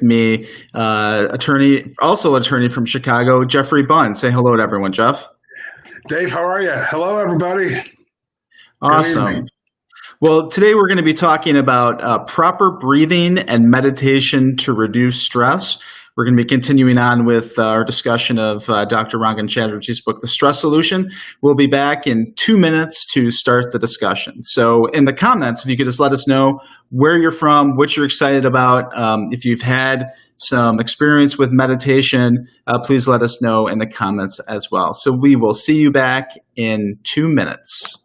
me, also attorney from Chicago, Jeffrey Bunn. Say hello to everyone, Jeff. Dave, how are you? Hello, everybody. Awesome. Well, today we're going to be talking about proper breathing and meditation to reduce stress. We're going to be continuing on with our discussion of Dr. Rangan Chatterjee's book, The Stress Solution. We'll be back in 2 minutes to start the discussion. So in the comments, if you could just let us know where you're from, what you're excited about. If you've had some experience with meditation, please let us know in the comments as well. So we will see you back in 2 minutes.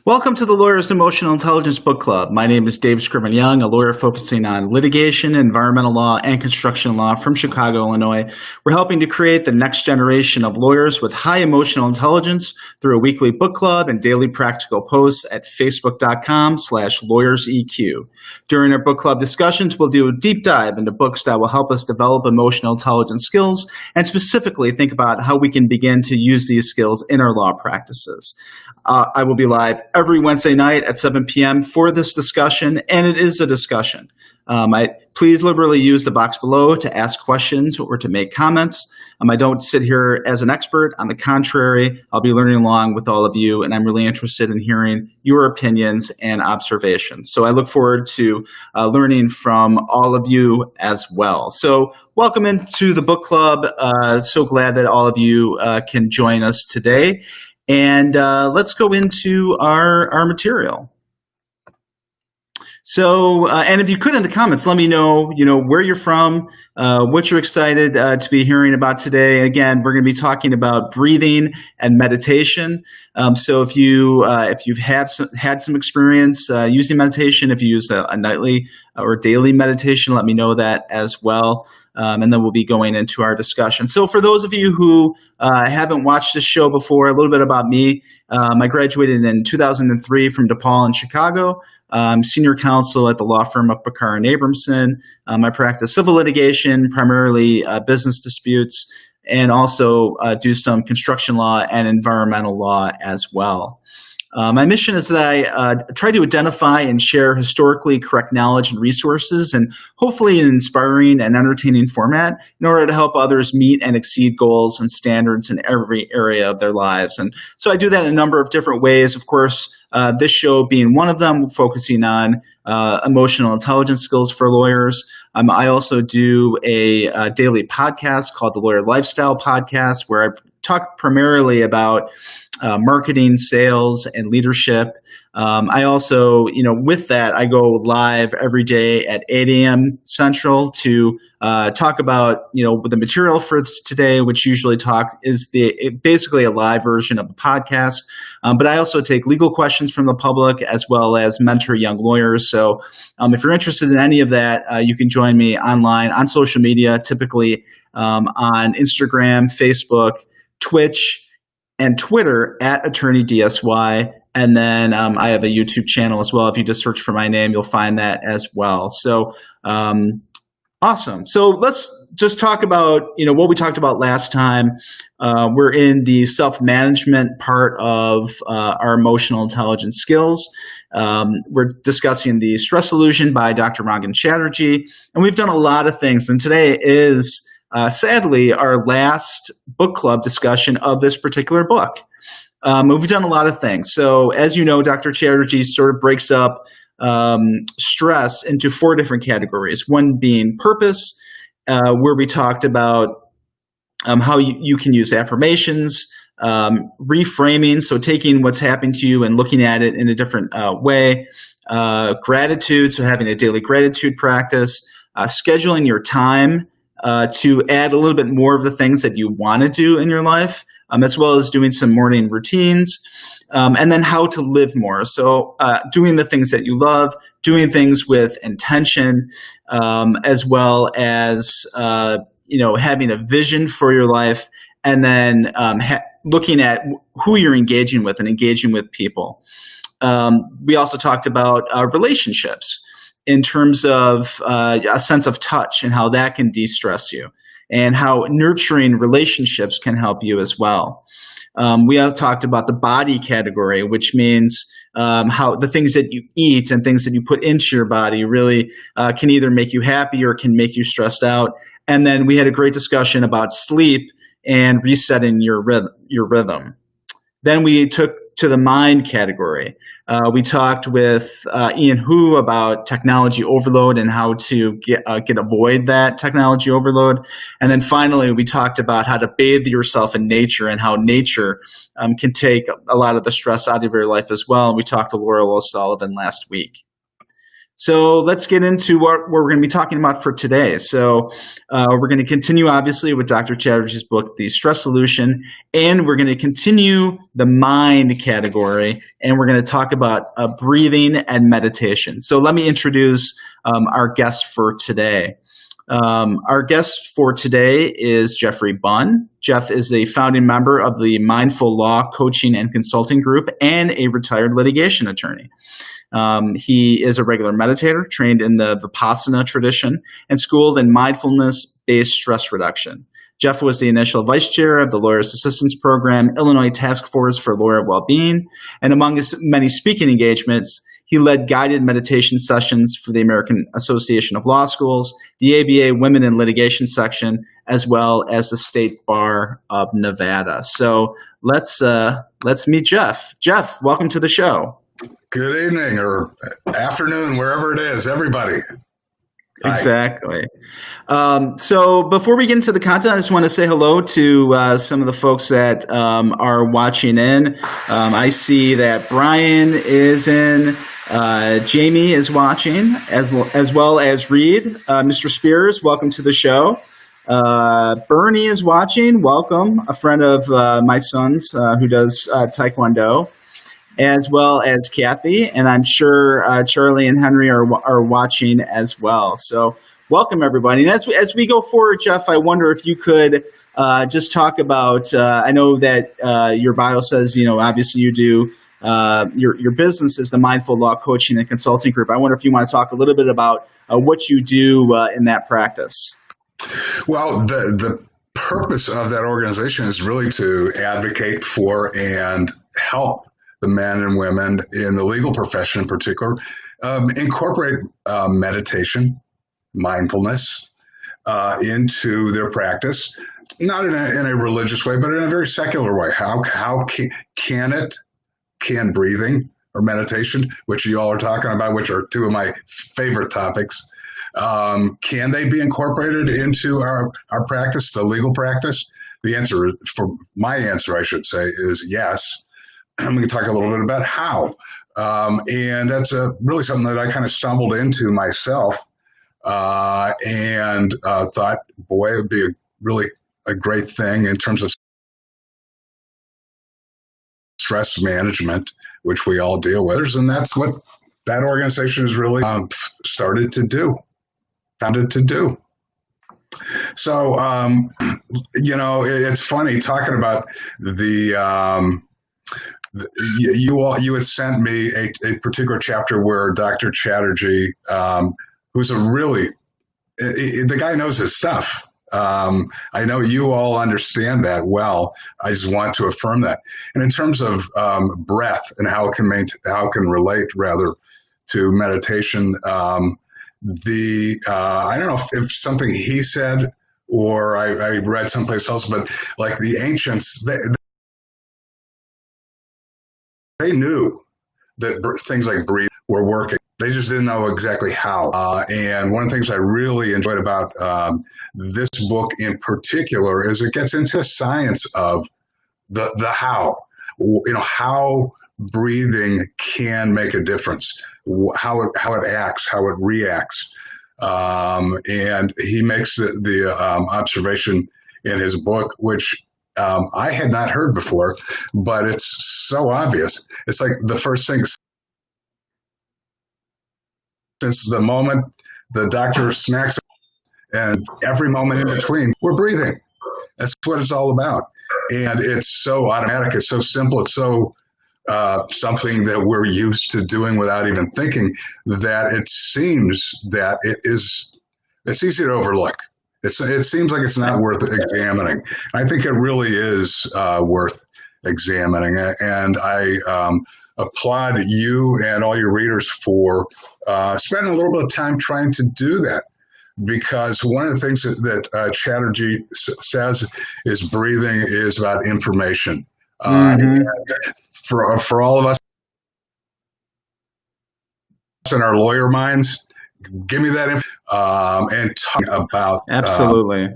Welcome to the Lawyer's Emotional Intelligence Book Club. My name is Dave Scriven-Young, a lawyer focusing on litigation, environmental law, and construction law from Chicago, Illinois. We're helping to create the next generation of lawyers with high emotional intelligence through a weekly book club and daily practical posts at facebook.com/lawyerseq. During our book club discussions, we'll do a deep dive into books that will help us develop emotional intelligence skills and specifically think about how we can begin to use these skills in our law practices. I will be live every Wednesday night at 7 p.m. for this discussion, and it is a discussion. Please liberally use the box below to ask questions or to make comments. I don't sit here as an expert. On the contrary, I'll be learning along with all of you, and I'm really interested in hearing your opinions and observations. So I look forward to learning from all of you as well. So welcome into the book club. So glad that all of you can join us today. And let's go into our material. So, and if you could in the comments, let me know, where you're from, what you're excited to be hearing about today. Again, we're going to be talking about breathing and meditation. So if you've had some experience using meditation, if you use a nightly or daily meditation, let me know that as well. And then we'll be going into our discussion. So for those of you who haven't watched this show before, a little bit about me. I graduated in 2003 from DePaul in Chicago. I'm senior counsel at the law firm of Bakar & Abramson. I practice civil litigation, primarily business disputes, and also do some construction law and environmental law as well. My mission is that I try to identify and share historically correct knowledge and resources, and hopefully in an inspiring and entertaining format, in order to help others meet and exceed goals and standards in every area of their lives. And so I do that in a number of different ways. Of course, this show being one of them, focusing on emotional intelligence skills for lawyers. I also do a daily podcast called the Lawyer Lifestyle Podcast, where I talk primarily about marketing, sales, and leadership. I also, with that, I go live every day at 8 a.m. Central to talk about, the material for today, which usually is basically a live version of the podcast. But I also take legal questions from the public as well as mentor young lawyers. So if you're interested in any of that, you can join me online on social media, typically on Instagram, Facebook, Twitch, and Twitter at Attorney DSY. And then I have a YouTube channel as well. If you just search for my name, you'll find that as well. So awesome. So let's just talk about, what we talked about last time. We're in the self-management part of our emotional intelligence skills. We're discussing the Stress Illusion by Dr. Rangan Chatterjee. And we've done a lot of things. And today is sadly, our last book club discussion of this particular book. We've done a lot of things. So as you know, Dr. Chatterjee sort of breaks up stress into 4 different categories. One being purpose, where we talked about how you can use affirmations, reframing, so taking what's happening to you and looking at it in a different way, gratitude, so having a daily gratitude practice, scheduling your time, to add a little bit more of the things that you want to do in your life, as well as doing some morning routines, and then how to live more. So doing the things that you love, doing things with intention, as well as having a vision for your life, and then looking at who you're engaging with and engaging with people. We also talked about relationships, in terms of a sense of touch and how that can de-stress you, and how nurturing relationships can help you as well. We have talked about the body category, which means how the things that you eat and things that you put into your body really can either make you happy or can make you stressed out. And then we had a great discussion about sleep and resetting your rhythm. Then we took to the mind category. We talked with Ian Hu about technology overload and how to avoid that technology overload. And then finally, we talked about how to bathe yourself in nature and how nature can take a lot of the stress out of your life as well. And we talked to Laura O'Sullivan last week. So let's get into what we're going to be talking about for today. So we're going to continue, obviously, with Dr. Chatterjee's book, The Stress Solution, and we're going to continue the mind category, and we're going to talk about breathing and meditation. So let me introduce our guest for today. Our guest for today is Jeffrey Bunn. Jeff is a founding member of the Mindful Law Coaching and Consulting Group and a retired litigation attorney. He is a regular meditator, trained in the Vipassana tradition, and schooled in Mindfulness-Based Stress Reduction. Jeff was the initial vice chair of the Lawyers Assistance Program, Illinois Task Force for Lawyer Wellbeing, and among his many speaking engagements, he led guided meditation sessions for the American Association of Law Schools, the ABA Women in Litigation section, as well as the State Bar of Nevada. So let's meet Jeff. Jeff, welcome to the show. Good evening or afternoon, wherever it is, everybody. Exactly. So before we get into the content, I just want to say hello to some of the folks that are watching in. I see that Brian is in, Jamie is watching, as well as Reed. Mr. Spears, welcome to the show. Bernie is watching. Welcome, a friend of my son's who does Taekwondo, as well as Kathy, and I'm sure Charlie and Henry are watching as well. So welcome, everybody. And as we go forward, Jeff, I wonder if you could just talk about, I know that your bio says, obviously you do, your business is the Mindful Law Coaching and Consulting Group. I wonder if you want to talk a little bit about what you do in that practice. Well, the purpose of that organization is really to advocate for and help the men and women in the legal profession in particular, incorporate meditation, mindfulness into their practice, not in a religious way, but in a very secular way. How can breathing or meditation, which you all are talking about, which are two of my favorite topics, can they be incorporated into our practice, the legal practice? The answer, for my answer, I should say, is yes. I'm going to talk a little bit about how. And that's really something that I kind of stumbled into myself and thought, boy, it would be a great thing in terms of stress management, which we all deal with. And that's what that organization is really founded to do. So, it's funny talking about you had sent me a particular chapter where Dr. Chatterjee, who's the guy knows his stuff. I know you all understand that well. I just want to affirm that. And in terms of breath and how it can relate rather to meditation, I don't know if something he said or I read someplace else, but like the ancients, they knew that things like breathing were working. They just didn't know exactly how. And one of the things I really enjoyed about this book in particular is it gets into the science of the how. How breathing can make a difference, how it acts, how it reacts. And he makes the observation in his book, which I had not heard before, but it's so obvious. It's like the first thing since the moment the doctor smacks and every moment in between, we're breathing. That's what it's all about. And it's so automatic. It's so simple. It's so something that we're used to doing without even thinking, that it seems that it's easy to overlook. It seems like it's not worth examining. I think it really is worth examining. And I applaud you and all your readers for spending a little bit of time trying to do that. Because one of the things that Chatterjee says is breathing is about information. For all of us in our lawyer minds, give me that info and talk about absolutely.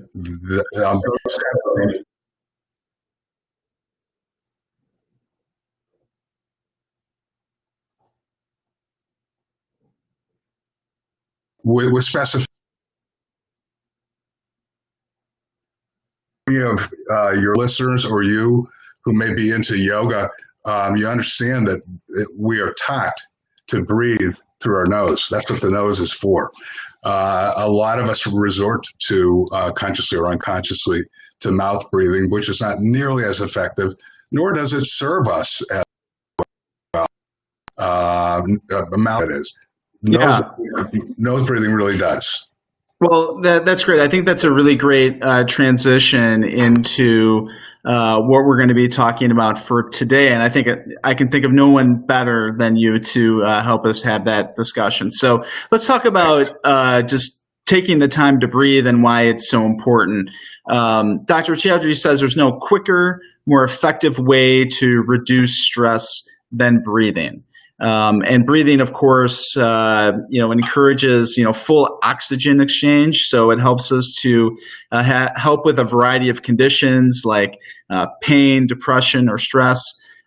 With specificity of your listeners or you who may be into yoga, you understand that we are taught to breathe through our nose. That's what the nose is for. A lot of us resort to, consciously or unconsciously, to mouth breathing, which is not nearly as effective, nor does it serve us as well. Mouth, it is. Nose breathing really does. Well, that's great. I think that's a really great transition into what we're going to be talking about for today. And I think I can think of no one better than you to help us have that discussion. So let's talk about just taking the time to breathe and why it's so important. Dr. Chatterjee says there's no quicker, more effective way to reduce stress than breathing. And breathing, of course, encourages, full oxygen exchange. So it helps us to help with a variety of conditions like pain, depression, or stress.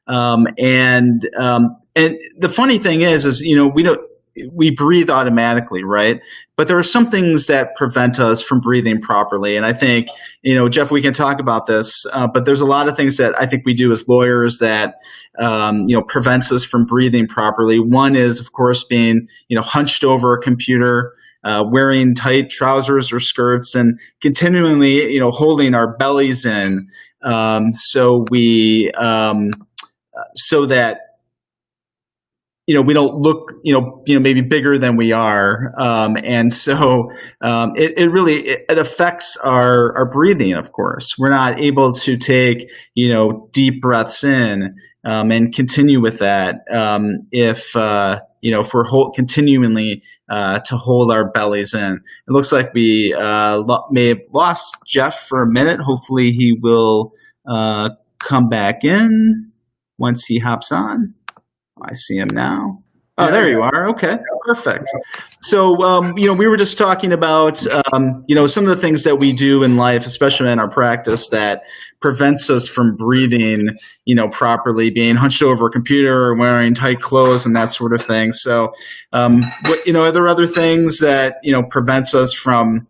And the funny thing is we breathe automatically, right? But there are some things that prevent us from breathing properly. And I think, Jeff, we can talk about this, but there's a lot of things that I think we do as lawyers that, prevents us from breathing properly. One is, of course, being, hunched over a computer, wearing tight trousers or skirts and continually, holding our bellies in, so that, we don't look, maybe bigger than we are. And so it really affects our breathing, of course. We're not able to take, deep breaths in and continue with that. If we're continually to hold our bellies in. It looks like we may have lost Jeff for a minute. Hopefully he will come back in once he hops on. I see him now. Oh, there you are. Okay, perfect. So, we were just talking about, some of the things that we do in life, especially in our practice, that prevents us from breathing, properly, being hunched over a computer or wearing tight clothes and that sort of thing. So, are there other things that, prevents us from,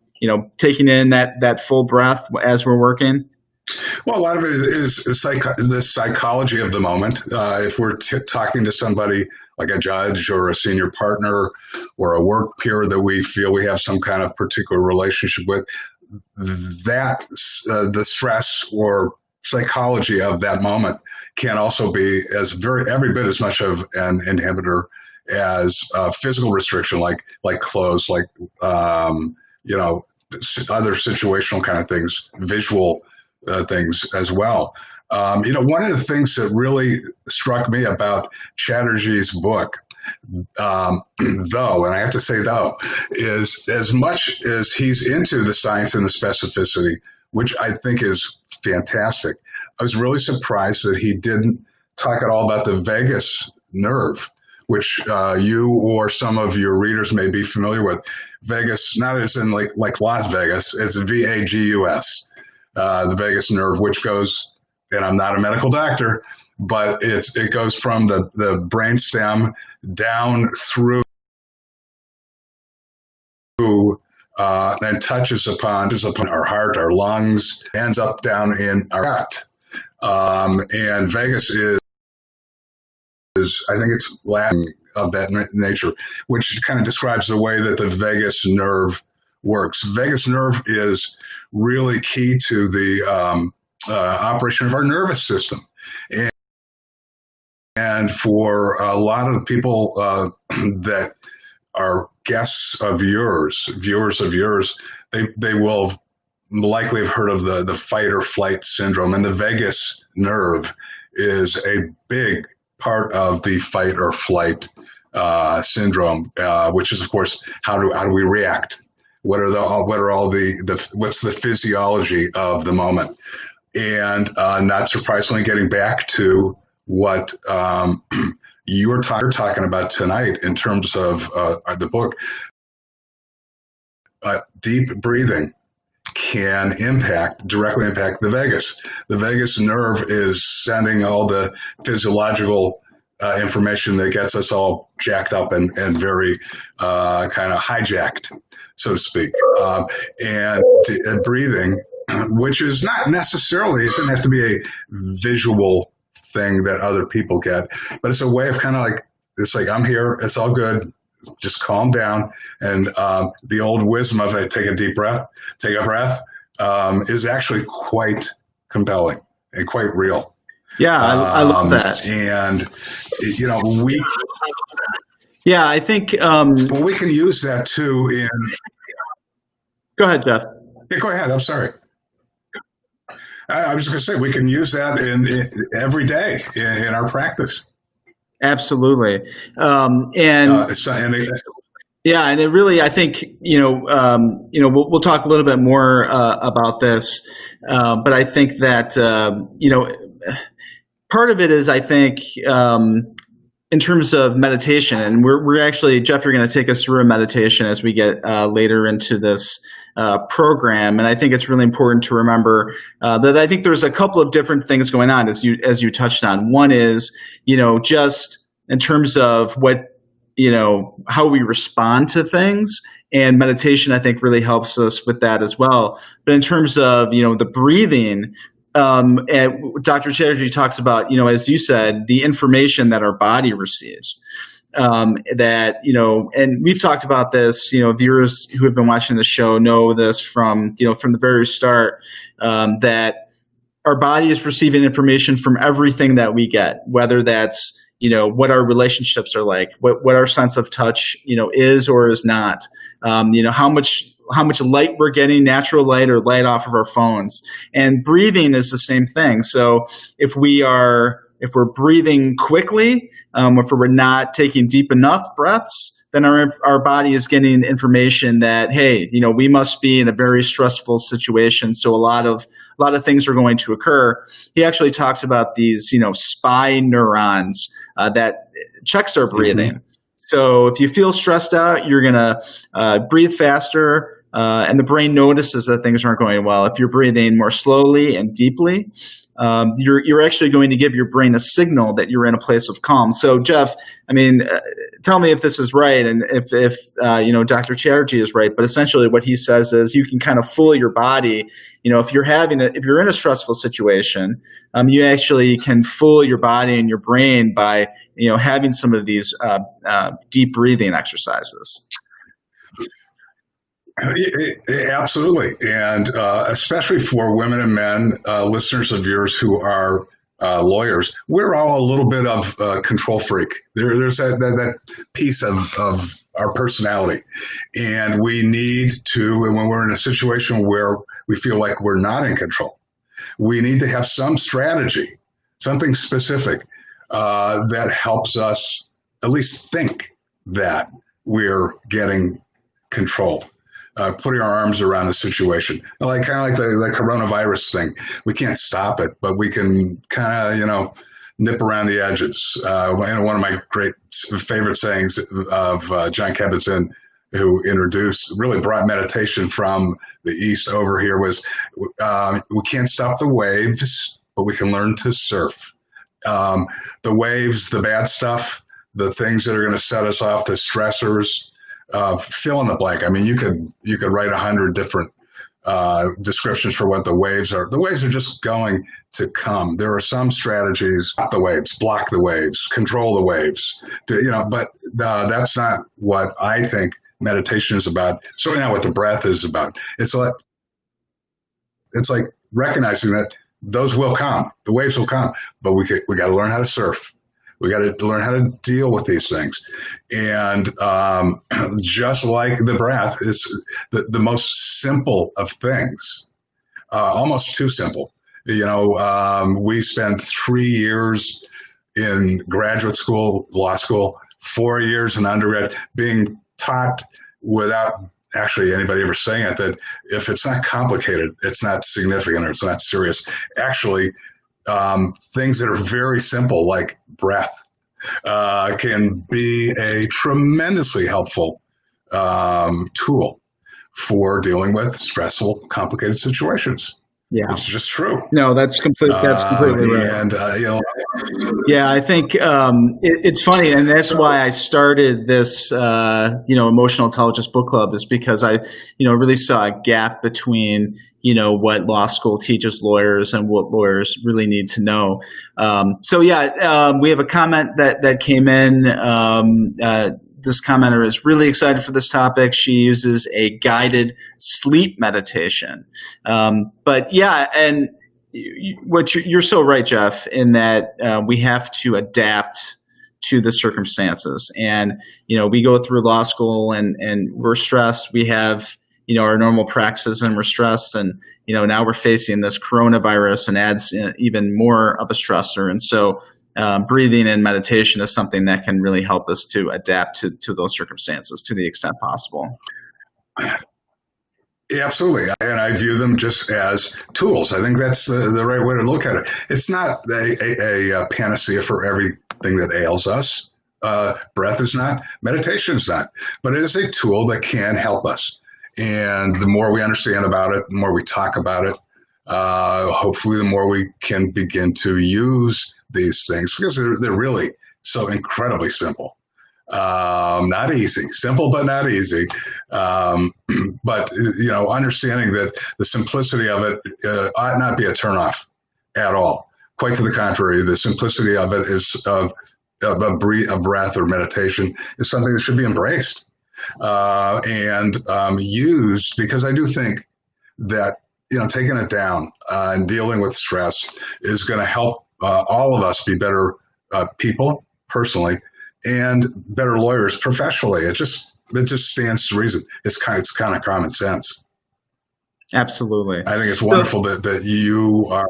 taking in that full breath as we're working? Well, a lot of it is the psychology of the moment. If we're talking to somebody like a judge or a senior partner or a work peer that we feel we have some kind of particular relationship with, that the stress or psychology of that moment can also be every bit as much of an inhibitor as physical restriction, like clothes, like other situational kind of things, visual things as well. One of the things that really struck me about Chatterjee's book, though, and I have to say though, is as much as he's into the science and the specificity, which I think is fantastic, I was really surprised that he didn't talk at all about the vagus nerve, which you or some of your readers may be familiar with. Vagus, not as in like Las Vegas, it's VAGUS. The vagus nerve, which goes, and I'm not a medical doctor, but it goes from the brain stem down through and touches upon our heart, our lungs, ends up down in our gut. And vagus is I think it's Latin of that nature, which kind of describes the way that the vagus nerve works. Vagus nerve is really key to the operation of our nervous system. And for a lot of the people that are guests of yours, viewers of yours, they will likely have heard of the fight or flight syndrome. And the vagus nerve is a big part of the fight or flight syndrome, which is, of course, how do we react? What's the physiology of the moment? And not surprisingly, getting back to what you're talking about tonight in terms of the book, deep breathing can directly impact the vagus. The vagus nerve is sending all the physiological information that gets us all jacked up and very kind of hijacked, so to speak. And breathing, which is not necessarily, it doesn't have to be a visual thing that other people get, but it's a way of kind of it's like, I'm here, it's all good, just calm down. And the old wisdom of take a deep breath, take a breath, is actually quite compelling and quite real. Yeah, I love that. And, I think... well, we can use that too in... Go ahead, Jeff. Yeah, go ahead. I'm sorry. I was just going to say, we can use that in every day in our practice. Absolutely. And it really, I think, we'll talk a little bit more about this, but I think that, part of it is, I think, in terms of meditation, and we're actually, Jeff, you're going to take us through a meditation as we get later into this program, and I think it's really important to remember that I think there's a couple of different things going on as you touched on. One is, just in terms of how we respond to things, and meditation, I think, really helps us with that as well. But in terms of the breathing, and Dr. Chatterjee talks about, as you said, the information that our body receives. And we've talked about this, viewers who have been watching the show know this from the very start, that our body is receiving information from everything that we get, whether that's, what our relationships are like, what our sense of touch, is or is not, how much light we're getting, natural light or light off of our phones. And breathing is the same thing. So if we are, we're breathing quickly, if we're not taking deep enough breaths, then our body is getting information that, hey, we must be in a very stressful situation. So a lot of things are going to occur. He actually talks about these, spy neurons that checks our breathing. Mm-hmm. So if you feel stressed out, you're going to breathe faster, and the brain notices that things aren't going well. If you're breathing more slowly and deeply, you're actually going to give your brain a signal that you're in a place of calm. So, Jeff, tell me if this is right, and if Dr. Chatterjee is right. But essentially, what he says is you can kind of fool your body. If you're in a stressful situation, you actually can fool your body and your brain by having some of these deep breathing exercises. Absolutely. And especially for women and men, listeners of yours who are lawyers, we're all a little bit of a control freak. There's that piece of our personality. And we need to, and when we're in a situation where we feel like we're not in control, we need to have some strategy, something specific that helps us at least think that we're getting control. Putting our arms around a situation, kind of like the coronavirus thing. We can't stop it, but we can kind of, nip around the edges. One of my great favorite sayings of John Kabat-Zinn, who really brought meditation from the East over here, was, we can't stop the waves, but we can learn to surf. The waves, the bad stuff, the things that are going to set us off, the stressors, fill in the blank. You could write 100 different descriptions for what the waves are. The waves are just going to come. There are some strategies: stop the waves, block the waves, control the waves. But that's not what I think meditation is about. Certainly not what the breath is about. It's like recognizing that those will come, the waves will come, but we got to learn how to surf. We got to learn how to deal with these things. And just like the breath is the most simple of things, almost too simple. We spent 3 years in graduate school, law school, 4 years in undergrad, being taught without actually anybody ever saying it, that if it's not complicated, it's not significant or it's not serious. Actually, things that are very simple, like breath, can be a tremendously helpful tool for dealing with stressful, complicated situations. Yeah, it's just true. No, that's completely right. And yeah, I think it's funny, and that's why I started this emotional intelligence book club, is because I really saw a gap between what law school teaches lawyers and what lawyers really need to know. We have a comment that came in. This commenter is really excited for this topic. She uses a guided sleep meditation. You're so right, Jeff, in that we have to adapt to the circumstances. And, we go through law school and we're stressed. We have, our normal practices and we're stressed. And, now we're facing this coronavirus and adds even more of a stressor. And so breathing and meditation is something that can really help us to adapt to those circumstances to the extent possible. Yeah, absolutely. And I view them just as tools. I think that's the right way to look at it. It's not a panacea for everything that ails us. Breath is not, meditation is not, but it is a tool that can help us. And the more we understand about it, the more we talk about it, hopefully the more we can begin to use these things, because they're really so incredibly simple. Not easy, simple, but not easy. But, understanding that the simplicity of it ought not be a turnoff at all. Quite to the contrary, the simplicity of it is of a breath or meditation is something that should be embraced and used, because I do think that, taking it down and dealing with stress is going to help all of us be better people personally, and better lawyers professionally. It just stands to reason. It's kind of common sense. Absolutely. I think it's wonderful that you are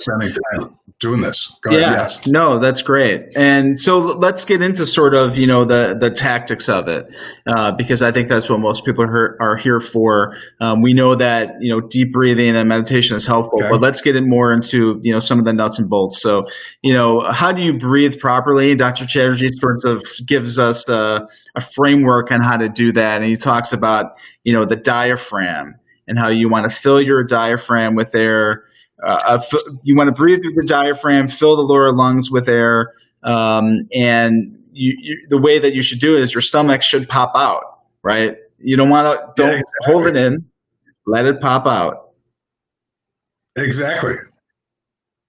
spending time doing this. Go ahead. Yes. No, that's great. And so let's get into sort of, the tactics of it, because I think that's what most people are here for. We know that, deep breathing and meditation is helpful, but let's get more into, some of the nuts and bolts. So, how do you breathe properly? Dr. Chatterjee sort of gives us a framework on how to do that. And he talks about, the diaphragm and how you want to fill your diaphragm with air. You want to breathe through the diaphragm, fill the lower lungs with air, and the way that you should do it is your stomach should pop out, right? You don't want to hold it in, let it pop out. Exactly.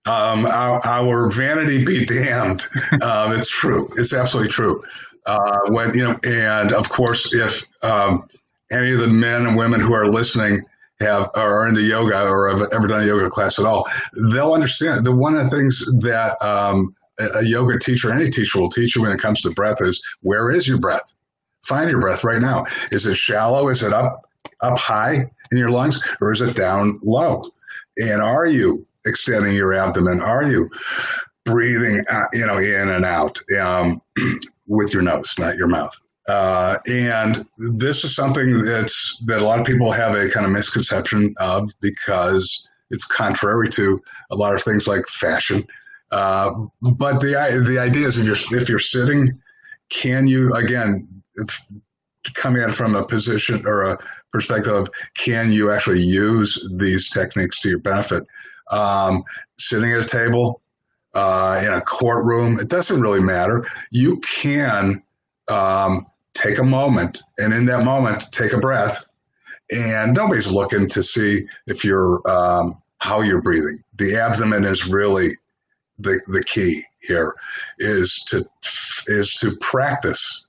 Our vanity be damned. It's true. It's absolutely true. And of course, if any of the men and women who are listening are into yoga or have ever done a yoga class at all, they'll understand that one of the things that a yoga teacher, any teacher will teach you when it comes to breath is, where is your breath? Find your breath right now. Is it shallow? Is it up high in your lungs, or is it down low? And are you extending your abdomen? Are you breathing, in and out with your nose, not your mouth? And this is something that a lot of people have a kind of misconception of, because it's contrary to a lot of things like fashion. But the idea is, if you're sitting, can you, again, come at it from a position or a perspective of, can you actually use these techniques to your benefit? Sitting at a table, in a courtroom, it doesn't really matter. You can take a moment, and in that moment, take a breath. And nobody's looking to see if you're how you're breathing. The abdomen is really the key here. Is to practice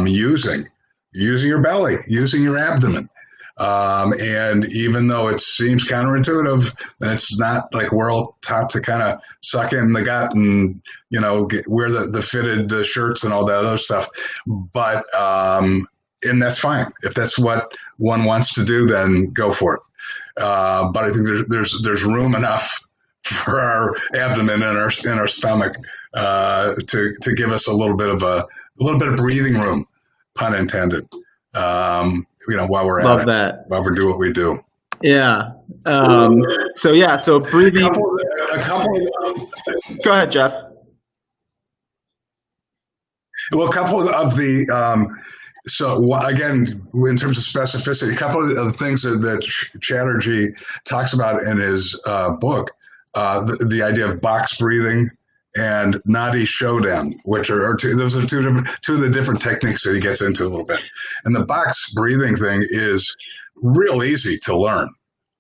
using your belly, using your abdomen. And even though it seems counterintuitive, and it's not like we're all taught to kind of suck in the gut and, wear the fitted shirts and all that other stuff. But, and that's fine. If that's what one wants to do, then go for it. But I think there's room enough for our abdomen and our stomach, to give us a little bit of breathing room, pun intended. While we're Love at that. it, while we do what we do. Yeah. So breathing. Go ahead, Jeff. Well, a couple of the, so again, in terms of specificity, a couple of the things that Chatterjee talks about in his book, the idea of box breathing and Nadi Shodan, which are those are two of the different techniques that he gets into a little bit. And the box breathing thing is real easy to learn,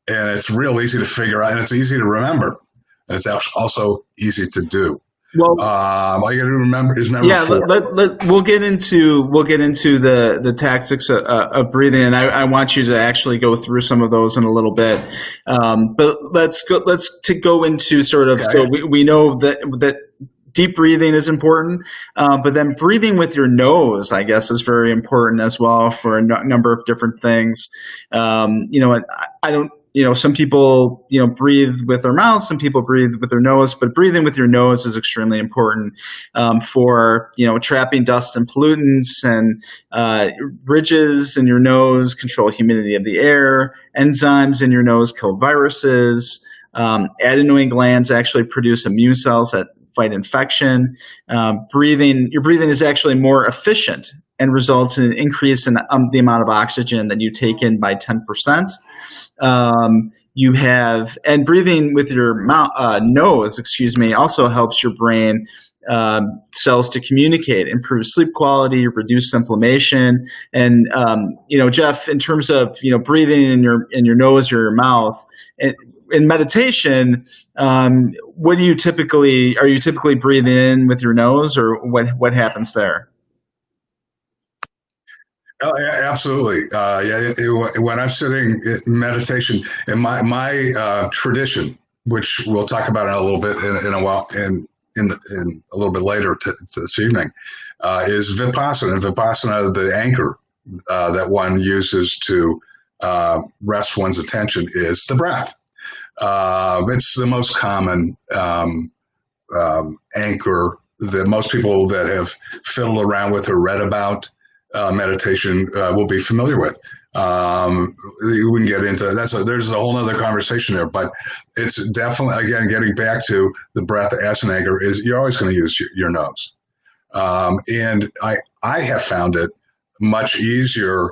and it's real easy to figure out, and it's easy to remember, and it's also easy to do. Well, all you got to remember is we'll get into the tactics of breathing, and I want you to actually go through some of those in a little bit. But let's go into sort of, so we know that deep breathing is important, but then breathing with your nose, I guess, is very important as well for a number of different things. Some people, breathe with their mouth, some people breathe with their nose, but breathing with your nose is extremely important for, trapping dust and pollutants, and ridges in your nose control humidity of the air. Enzymes in your nose kill viruses. Adenoid glands actually produce immune cells that fight infection. Your breathing is actually more efficient and results in an increase in the amount of oxygen that you take in by 10%. And breathing with your nose, also helps your brain cells to communicate, improve sleep quality, reduce inflammation. And, Jeff, in terms of, breathing in your nose or your mouth, in meditation, are you typically breathing in with your nose, or what happens there? Oh, yeah, absolutely. When I'm sitting in meditation, in my tradition, which we'll talk about in a little bit in a while, in a little bit later this evening, is Vipassana. And Vipassana, the anchor that one uses to rest one's attention, is the breath. It's the most common anchor that most people that have fiddled around with or read about meditation will be familiar with. You wouldn't get into that. There's a whole other conversation there, but it's definitely, again, getting back to the breath as an anchor is you're always going to use your nose. And I have found it much easier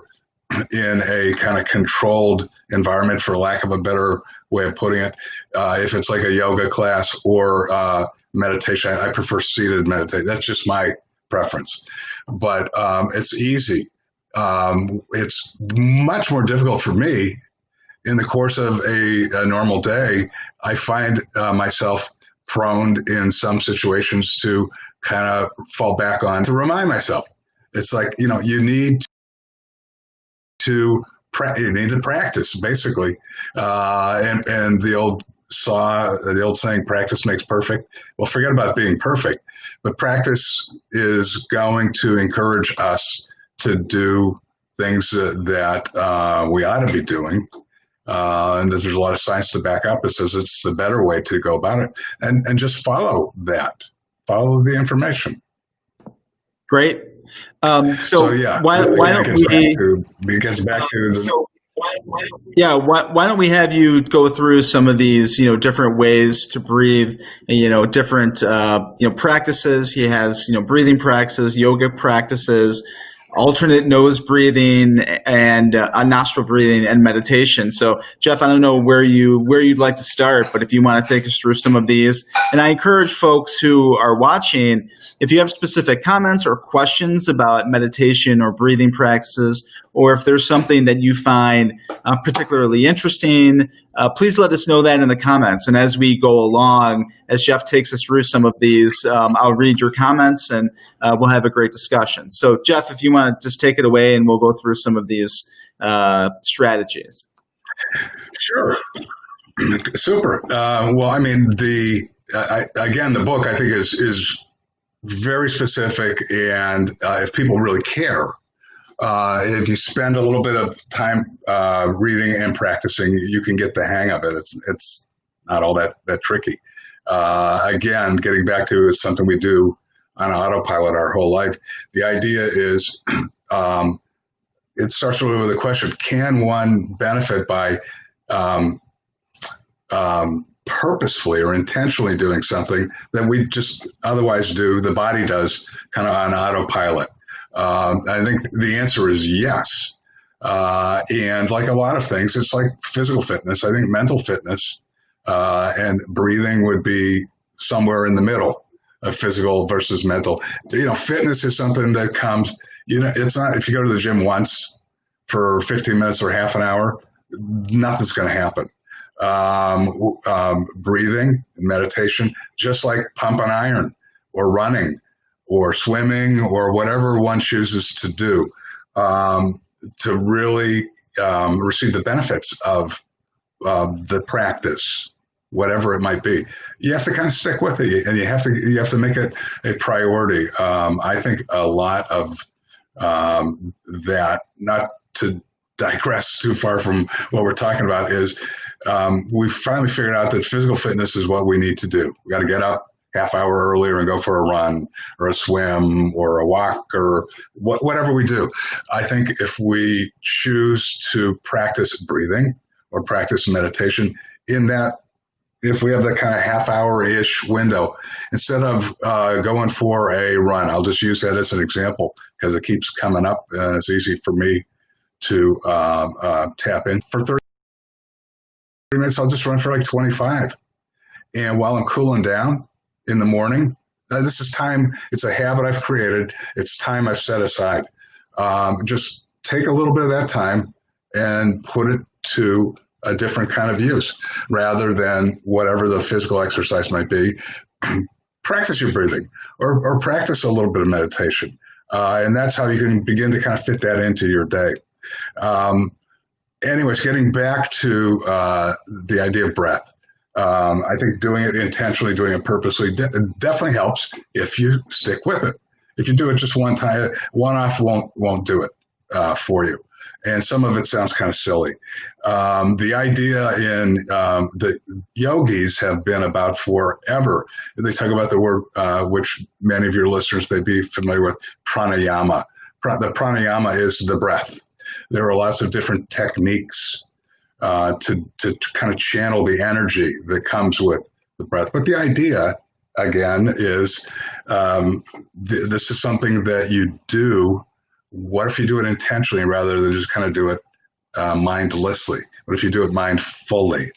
in a kind of controlled environment, for lack of a better way of putting it. If it's like a yoga class or meditation, I prefer seated meditation. That's just my preference. But it's easy. It's much more difficult for me in the course of a normal day. I find myself prone in some situations to kind of fall back on to remind myself. It's like, you need to practice, basically. And the old saying, practice makes perfect. Well, forget about being perfect, but practice is going to encourage us to do things that we ought to be doing. And there's a lot of science to back up. It says it's the better way to go about it. And just follow that. Follow the information. Great. So yeah, why don't it gets back to the... Why don't we have you go through some of these, different ways to breathe, different, practices. He has, breathing practices, yoga practices, alternate nose breathing, and nostril breathing, and meditation. So, Jeff, I don't know where you'd like to start, but if you want to take us through some of these, and I encourage folks who are watching, if you have specific comments or questions about meditation or breathing practices, or if there's something that you find particularly interesting, please let us know that in the comments. And as we go along, as Jeff takes us through some of these, I'll read your comments and we'll have a great discussion. So, Jeff, if you want to just take it away, and we'll go through some of these strategies. Sure. Super. Well, I mean, again, the book, I think, is very specific, and if people really care, if you spend a little bit of time reading and practicing, you can get the hang of it. It's not all that tricky. Again, getting back to something we do on autopilot our whole life. The idea is it starts really with a question: can one benefit by purposefully or intentionally doing something that we just otherwise do, the body does, kind of on autopilot? I think the answer is yes. And like a lot of things, it's like physical fitness. I think mental fitness and breathing would be somewhere in the middle of physical versus mental. Fitness is something that comes, it's not, if you go to the gym once for 15 minutes or half an hour, nothing's going to happen. Breathing and meditation, just like pumping iron or running or swimming or whatever one chooses to do, to really receive the benefits of the practice, whatever it might be. You have to kind of stick with it, and you have to make it a priority. I think a lot of that, not to digress too far from what we're talking about, is we finally figured out that physical fitness is what we need to do. We got to get up half hour earlier and go for a run or a swim or a walk or whatever we do. I think if we choose to practice breathing or practice meditation in that, if we have that kind of half hour-ish window, instead of going for a run, I'll just use that as an example because it keeps coming up and it's easy for me to tap in. For 30 minutes, I'll just run for like 25. And while I'm cooling down in the morning, this is time, it's a habit I've created, it's time I've set aside. Just take a little bit of that time and put it to a different kind of use rather than whatever the physical exercise might be. Practice your breathing or practice a little bit of meditation. And that's how you can begin to kind of fit that into your day. Anyways, getting back to the idea of breath. I think doing it intentionally, doing it purposely definitely helps if you stick with it. If you do it just one time, one off won't do it for you. and some of it sounds kind of silly. The idea in the yogis have been about forever. They talk about the word, which many of your listeners may be familiar with, pranayama. The pranayama is the breath. There are lots of different techniques to kind of channel the energy that comes with the breath. But the idea, again, is this is something that you do. What if you do it intentionally rather than just kind of do it mindlessly? What if you do it mindfully?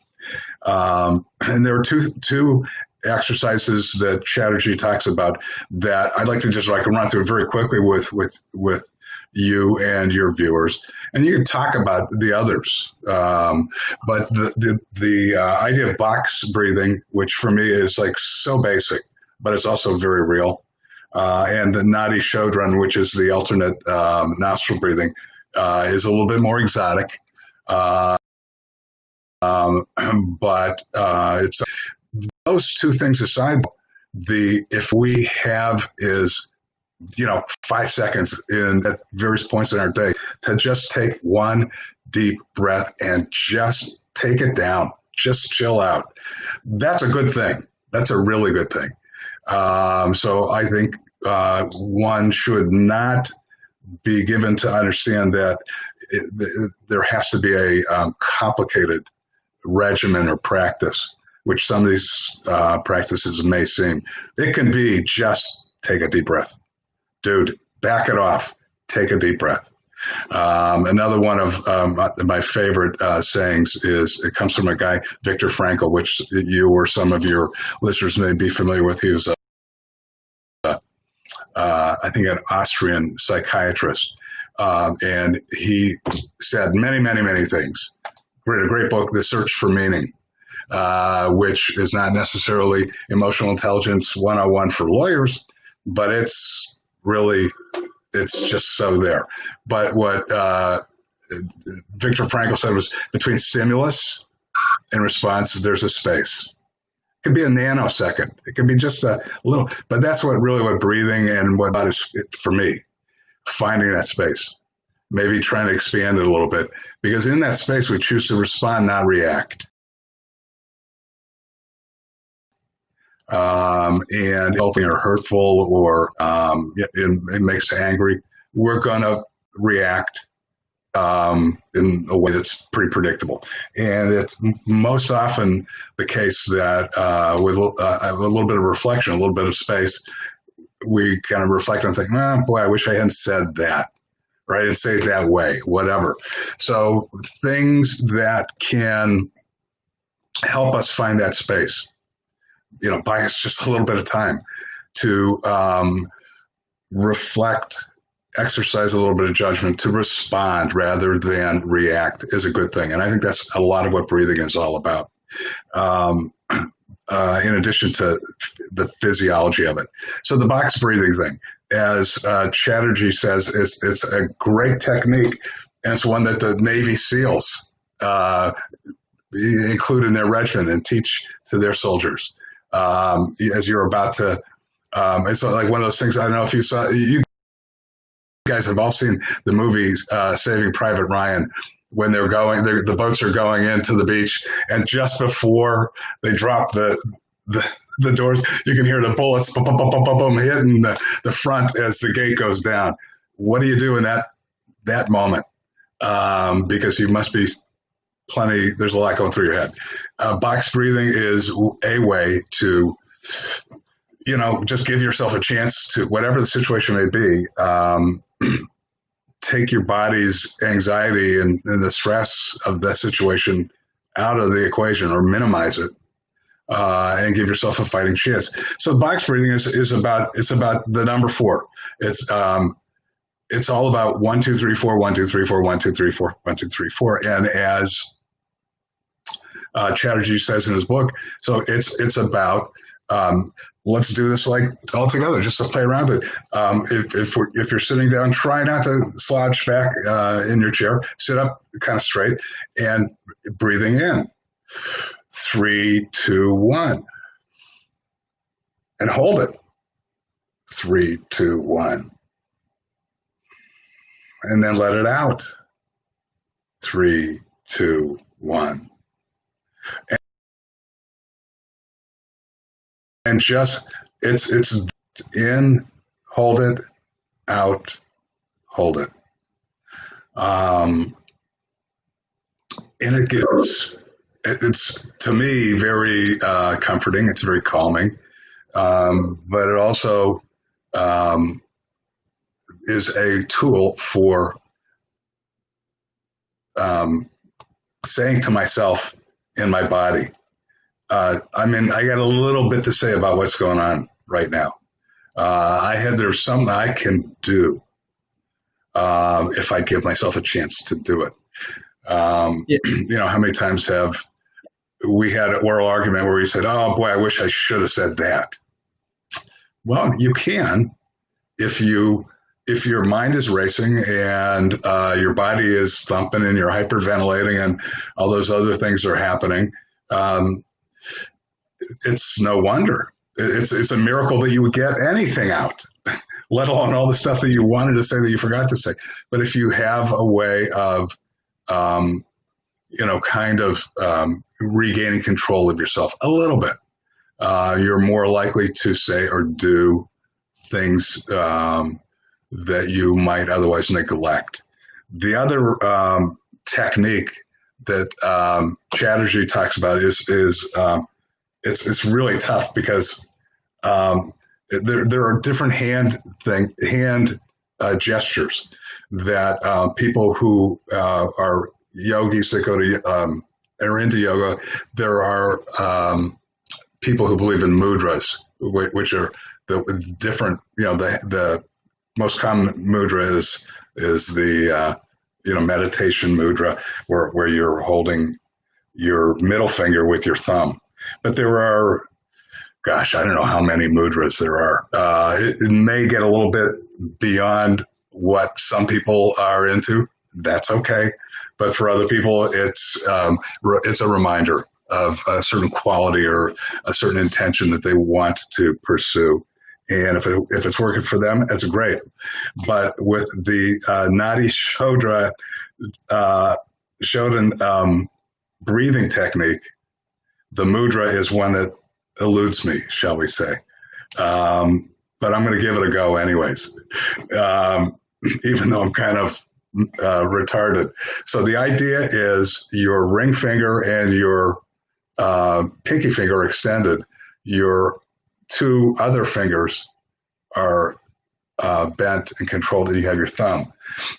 And there are two exercises that Chatterjee talks about that I'd like to just run through very quickly with you and your viewers, and you can talk about the others. But the idea of box breathing, which for me is like so basic, but it's also very real. And the Nadi Shodhran, which is the alternate nostril breathing, is a little bit more exotic. But it's those two things aside. If we have is 5 seconds at various points in our day to just take one deep breath and just take it down, just chill out. That's a good thing. That's a really good thing. So I think one should not be given to understand that there has to be a complicated regimen or practice, which some of these practices may seem. It can be just take a deep breath. Dude, back it off. Take a deep breath. Another one of my favorite sayings it comes from a guy, Viktor Frankl, which you or some of your listeners may be familiar with. He was, I think, an Austrian psychiatrist. And he said many, many, many things. Read a great book, The Search for Meaning, which is not necessarily emotional intelligence 101 for lawyers, but it's just so there. But what Viktor Frankl said was between stimulus and response, there's a space. It could be a nanosecond. It could be just a little, but that's what breathing and what is for me, finding that space, maybe trying to expand it a little bit, because in that space, we choose to respond, not react. And insulting or hurtful or it makes us angry, we're going to react in a way that's pretty predictable. And it's most often the case that with a little bit of reflection, a little bit of space, we kind of reflect and think, oh, boy, I wish I hadn't said that, right? And say it that way, whatever. So things that can help us find that space. Buy us just a little bit of time to reflect, exercise a little bit of judgment, to respond rather than react is a good thing. And I think that's a lot of what breathing is all about, in addition to the physiology of it. So the box breathing thing, as Chatterjee says, it's a great technique, and it's one that the Navy SEALs include in their regimen and teach to their soldiers. As you're about to, it's like one of those things. I don't know if you guys have all seen the movies Saving Private Ryan, when the boats are going into the beach, and just before they drop the doors, you can hear the bullets boom, boom, boom, boom, boom, boom, hitting the front as the gate goes down. What do you do in that moment? Because you must be there's a lot going through your head. Box breathing is a way to, just give yourself a chance to, whatever the situation may be, take your body's anxiety and the stress of that situation out of the equation or minimize it, and give yourself a fighting chance. So box breathing is about the number 4. It's all about 1, 2, 3, 4, 1, 2, 3, 4, 1, 2, 3, 4, 1, 2, 3, 4. And as Chatterjee says in his book, so it's about let's do this like all together, just to play around with it. If you're sitting down, try not to slouch back in your chair. Sit up kind of straight and breathing in. 3, 2, 1, and hold it. 3, 2, 1. And then let it out. 3, 2, 1. And just, it's in, hold it, out, hold it. And it's to me very comforting. It's very calming, but it also is a tool for saying to myself in my body, I got a little bit to say about what's going on right now. There's something I can do if I give myself a chance to do it. How many times have we had an oral argument where you said, oh boy, I wish I should have said that. Well, you can if your mind is racing and your body is thumping and you're hyperventilating and all those other things are happening. It's no wonder. It's a miracle that you would get anything out, let alone all the stuff that you wanted to say that you forgot to say. But if you have a way of regaining control of yourself a little bit, you're more likely to say or do things that you might otherwise neglect. The other technique that Chatterjee talks about is it's really tough because there are different hand gestures that people who are yogis that go to are into yoga. There are people who believe in mudras, which are the different. The most common mudra is the meditation mudra, where you're holding your middle finger with your thumb. But there are, gosh, I don't know how many mudras there are. It may get a little bit beyond what some people are into. That's okay. But for other people, it's a reminder of a certain quality or a certain intention that they want to pursue. And if it's working for them, that's great. But with the Nadi Shodhan breathing technique, the mudra is one that eludes me, shall we say. But I'm going to give it a go anyways, even though I'm kind of retarded. So the idea is your ring finger and your pinky finger are extended. Your two other fingers are bent and controlled, and you have your thumb.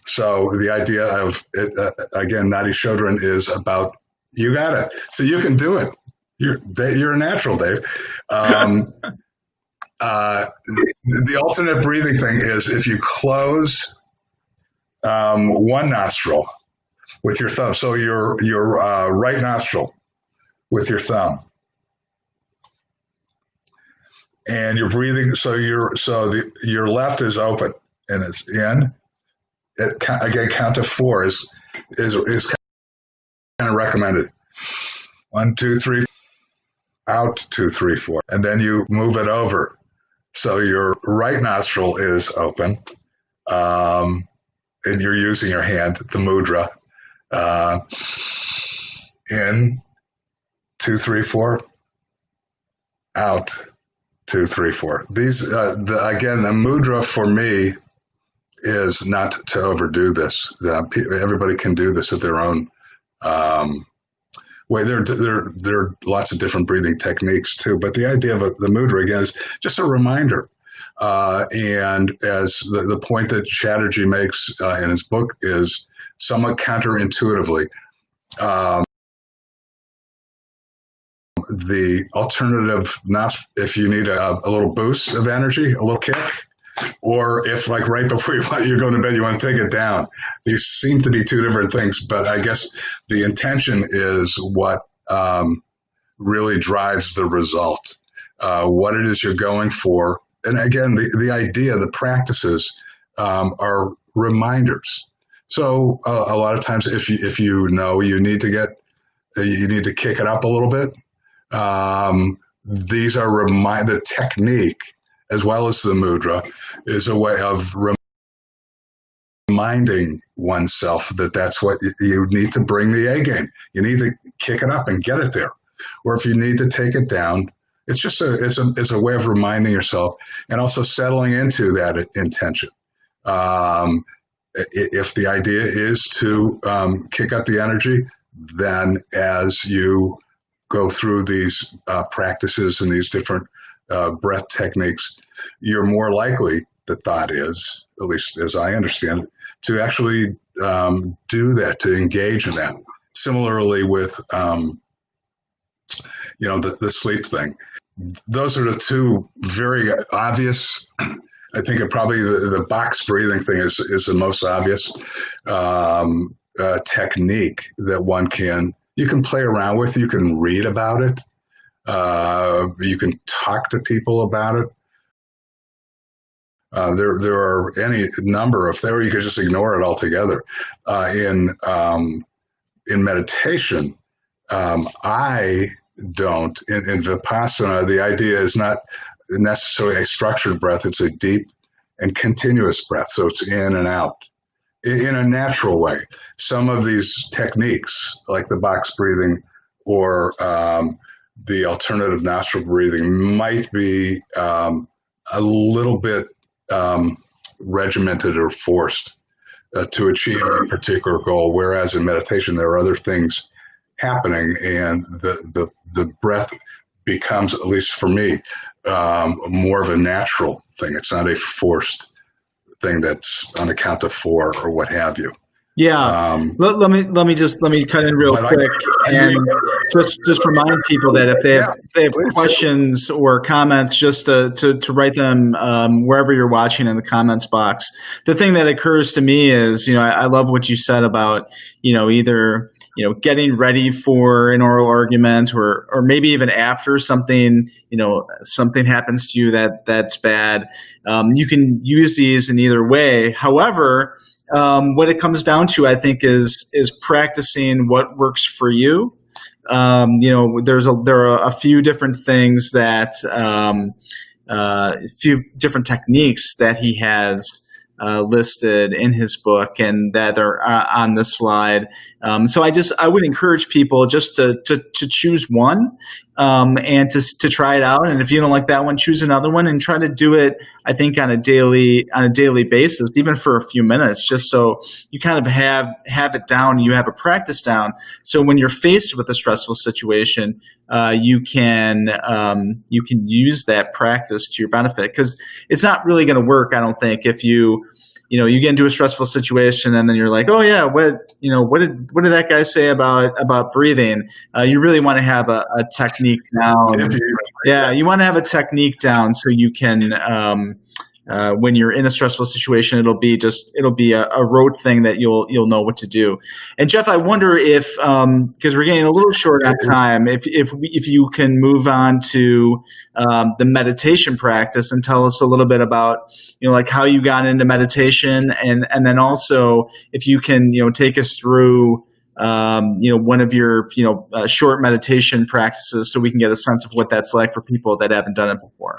So the idea of it, again, Nadi Shodhan is about, you got it. So you can do it. You're a natural, Dave. The alternate breathing thing is if you close one nostril with your thumb, so your right nostril with your thumb, and you're breathing. So your left is open and it's in. Again, count to 4 is kind of recommended. 1, 2, 3. Out, 2, 3, 4, and then you move it over. So your right nostril is open, and you're using your hand, the mudra. In, 2, 3, 4. Out, 2, 3, 4. These, again, the mudra for me is not to overdo this. Everybody can do this at their own way. There are lots of different breathing techniques too, but the idea of the mudra again is just a reminder. And as the point that Chatterjee makes in his book is somewhat counterintuitively, the alternative, not if you need a little boost of energy, a little kick, or if like right before you're going to bed, you want to take it down. These seem to be two different things, but I guess the intention is what really drives the result, what it is you're going for. And again, the idea, the practices are reminders. So a lot of times if you know you need to kick it up a little bit, these are the technique as well as the mudra is a way of reminding oneself that that's what you need to bring the A game. You need to kick it up and get it there. Or if you need to take it down, it's just it's a way of reminding yourself and also settling into that intention. If the idea is to kick up the energy, then as you go through these practices and these different breath techniques, you're more likely, the thought is, at least as I understand it, to actually do that, to engage in that. Similarly with, the sleep thing. Those are the two very obvious. I think probably the box breathing thing is the most obvious technique that you can play around with. You can read about it. You can talk to people about it. There are any number of there. You could just ignore it altogether. In meditation, I don't. In Vipassana, the idea is not necessarily a structured breath. It's a deep and continuous breath. So it's in and out in a natural way. Some of these techniques, like the box breathing or the alternative nostril breathing, might be a little bit regimented or forced to achieve a particular goal. Whereas in meditation, there are other things happening, and the breath becomes, at least for me, more of a natural thing. It's not a forced thing that's on account of four or what have you. Yeah. Let me cut in real quick and just remind people that if they have questions or comments, just to write them wherever you're watching in the comments box. The thing that occurs to me is, I love what you said about, either getting ready for an oral argument or maybe even after something happens to you that's bad. You can use these in either way. However, what it comes down to, I think, is practicing what works for you. There are a few different things a few different techniques that he has listed in his book and that are on this slide. So I would encourage people just to choose one and to try it out. And if you don't like that one, choose another one and try to do it, I think, on a daily basis, even for a few minutes, just so you kind of have it down, you have a practice down. So when you're faced with a stressful situation, you can use that practice to your benefit, because it's not really going to work, I don't think, if you get into a stressful situation and then you're like, oh yeah, what did that guy say about breathing? You really want to have a technique down. Yeah, you want to have a technique down so you can, when you're in a stressful situation, it'll be a rote thing that you'll know what to do. And Jeff, I wonder if, because we're getting a little short on time, if you can move on to the meditation practice and tell us a little bit about, like how you got into meditation, and then also if you can, take us through, one of your, short meditation practices, so we can get a sense of what that's like for people that haven't done it before.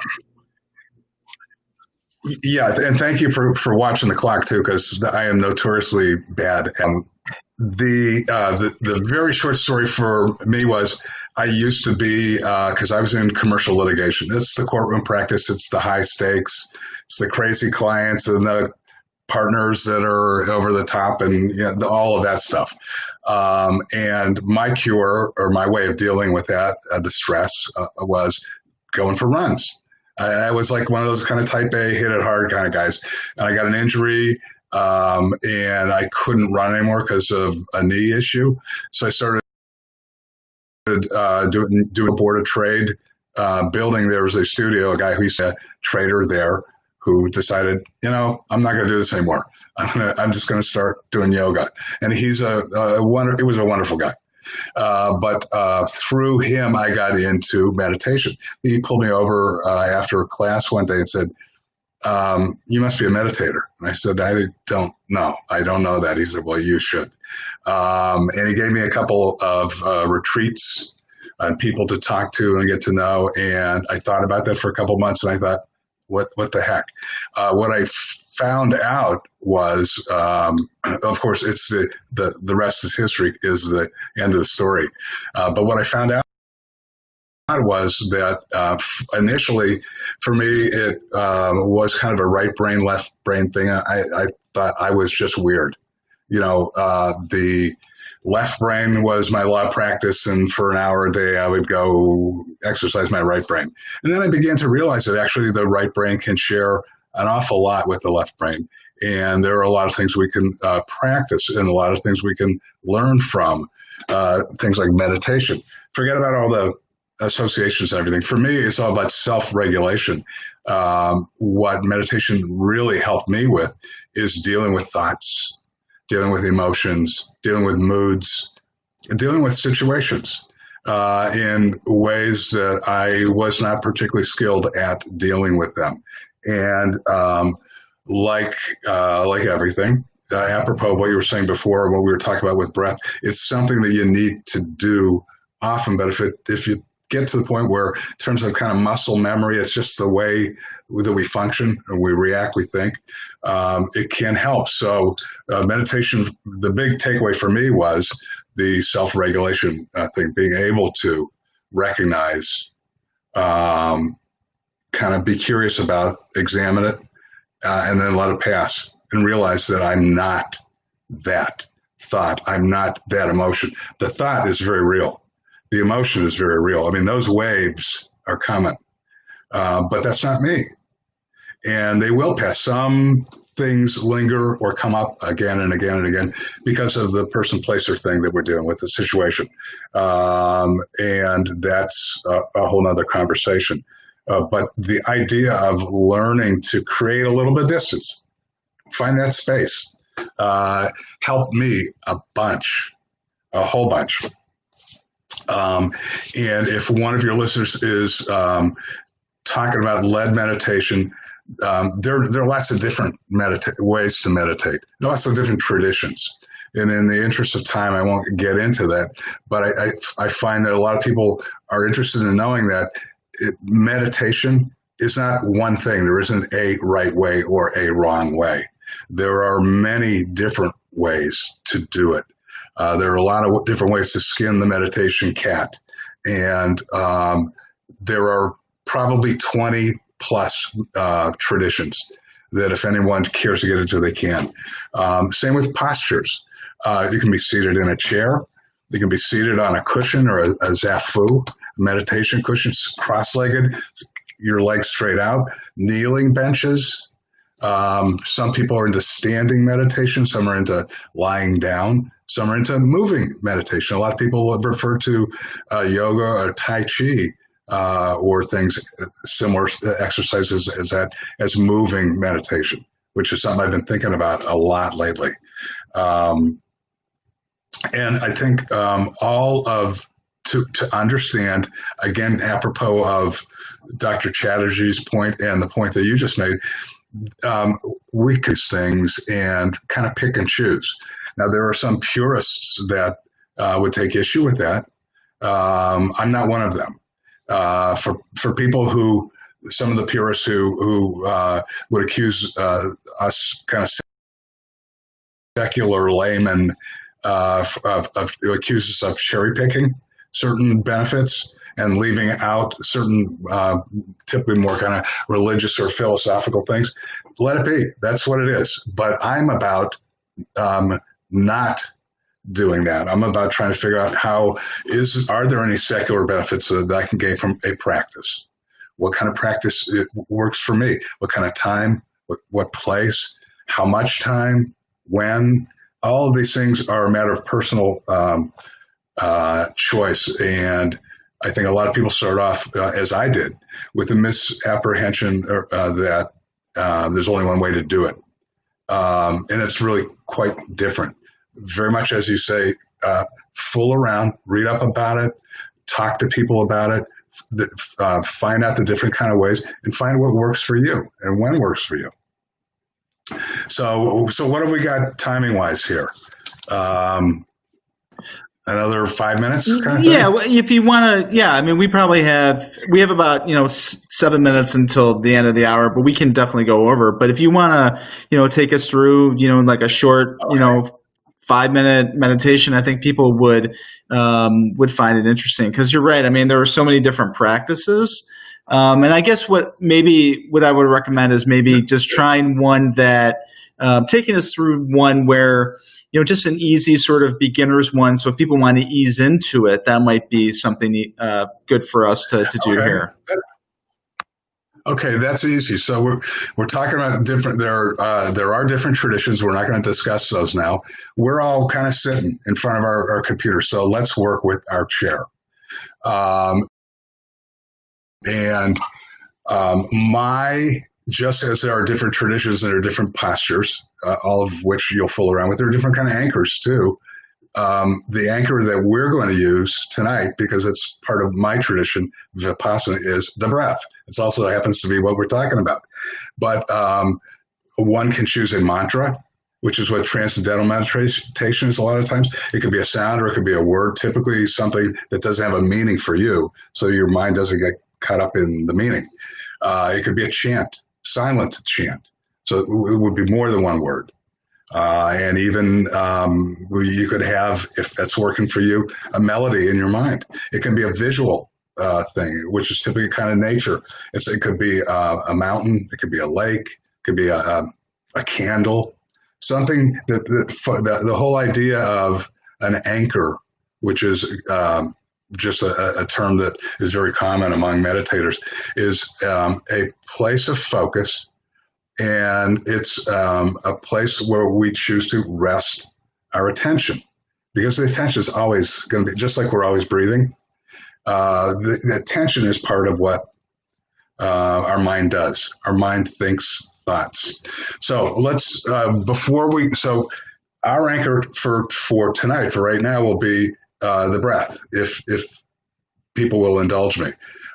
Yeah, and thank you for watching the clock too, because I am notoriously bad. The very short story for me was I used to be, because I was in commercial litigation. It's the courtroom practice. It's the high stakes. It's the crazy clients and the partners that are over the top, and all of that stuff. And my cure, or my way of dealing with that, the stress, was going for runs. I was like one of those kind of type A, hit it hard kind of guys. And I got an injury, and I couldn't run anymore because of a knee issue. So I started doing a board of trade building. There was a studio, a guy who's a trader there, who decided, I'm not going to do this anymore. I'm just going to start doing yoga. And he was a wonderful guy. But through him, I got into meditation. He pulled me over after a class one day and said, you must be a meditator. And I said, I don't know. I don't know that. He said, well, you should. And he gave me a couple of retreats and people to talk to and get to know. And I thought about that for a couple months, and I thought, what the heck? What I found out was, of course, it's the rest is history, is the end of the story. But what I found out was that initially, for me, it was kind of a right brain, left brain thing. I thought I was just weird. The left brain was my law practice, and for an hour a day, I would go exercise my right brain. And then I began to realize that actually the right brain can share an awful lot with the left brain. And there are a lot of things we can practice and a lot of things we can learn from, things like meditation. Forget about all the associations and everything. For me, it's all about self-regulation. What meditation really helped me with is dealing with thoughts, dealing with emotions, dealing with moods, dealing with situations in ways that I was not particularly skilled at dealing with them. And like everything, apropos of what you were saying before, what we were talking about with breath, it's something that you need to do often. But if you get to the point where, in terms of kind of muscle memory, it's just the way that we function and we react, we think, it can help. So meditation, the big takeaway for me was the self-regulation thing, being able to recognize, kind of be curious about, examine it, and then let it pass and realize that I'm not that thought. I'm not that emotion. The thought is very real. The emotion is very real. I mean, those waves are coming, but that's not me. And they will pass. Some things linger or come up again and again and again because of the person, place, or thing that we're dealing with, the situation. And that's a whole nother conversation. But the idea of learning to create a little bit of distance, find that space, helped me a whole bunch. And if one of your listeners is talking about lead meditation, there are lots of different ways to meditate. There are lots of different traditions. And in the interest of time, I won't get into that. But I find that a lot of people are interested in knowing that meditation is not one thing. There isn't a right way or a wrong way. There are many different ways to do it. There are a lot of different ways to skin the meditation cat. And there are probably 20 plus traditions that if anyone cares to get into, they can. Same with postures. You can be seated in a chair. You can be seated on a cushion or a zafu, meditation cushion, cross-legged, your legs straight out, kneeling benches. Some people are into standing meditation. Some are into lying down. Some are into moving meditation. A lot of people would refer to yoga or Tai Chi or things, similar exercises as that, as moving meditation, which is something I've been thinking about a lot lately. And I think to understand, again, apropos of Dr. Chatterjee's point and the point that you just made, we can things and kind of pick and choose. Now, there are some purists that would take issue with that. I'm not one of them. For people who, some of the purists who would accuse us kind of secular laymen accuse us of cherry picking certain benefits and leaving out certain typically more kind of religious or philosophical things, let it be. That's what it is. But I'm about not doing that. I'm about trying to figure out are there any secular benefits that I can gain from a practice? What kind of practice works for me? What kind of time? What place? How much time? When? All of these things are a matter of personal choice. And I think a lot of people start off, as I did, with the misapprehension that there's only one way to do it. And it's really quite different. Very much as you say, fool around, read up about it, talk to people about it, find out the different kind of ways, and find what works for you and when works for you. So what have we got timing-wise here? Another 5 minutes kind of Yeah, thing? well, if you want to, yeah, I mean, we have about 7 minutes until the end of the hour, but we can definitely go over. But if you want to, take us through, like a short, 5-minute meditation, I think people would find it interesting, because you're right. I mean, there are so many different practices, and I guess what I would recommend is maybe just trying one that taking us through one where, just an easy sort of beginner's one. So if people want to ease into it, that might be something good for us to do here. Okay, that's easy. So we're talking about different. There are different traditions. We're not going to discuss those now. We're all kind of sitting in front of our computer. So let's work with our chair. Just as there are different traditions and there are different postures, all of which you'll fool around with, there are different kind of anchors too. The anchor that we're going to use tonight, because it's part of my tradition, Vipassana, is the breath. It also happens to be what we're talking about. But one can choose a mantra, which is what transcendental meditation is a lot of times. It could be a sound or it could be a word, typically something that doesn't have a meaning for you, so your mind doesn't get caught up in the meaning. It could be a chant, silent chant. So it would be more than one word. And even you could have, if that's working for you, a melody in your mind. It can be a visual thing, which is typically kind of nature. It could be a mountain. It could be a lake. It could be a candle. Something the whole idea of an anchor, which is just a term that is very common among meditators, is a place of focus. And it's a place where we choose to rest our attention, because the attention is always going to be, just like we're always breathing, the attention is part of what our mind does. Our mind thinks thoughts. So let's, so our anchor for tonight, for right now, will be the breath, if people will indulge me.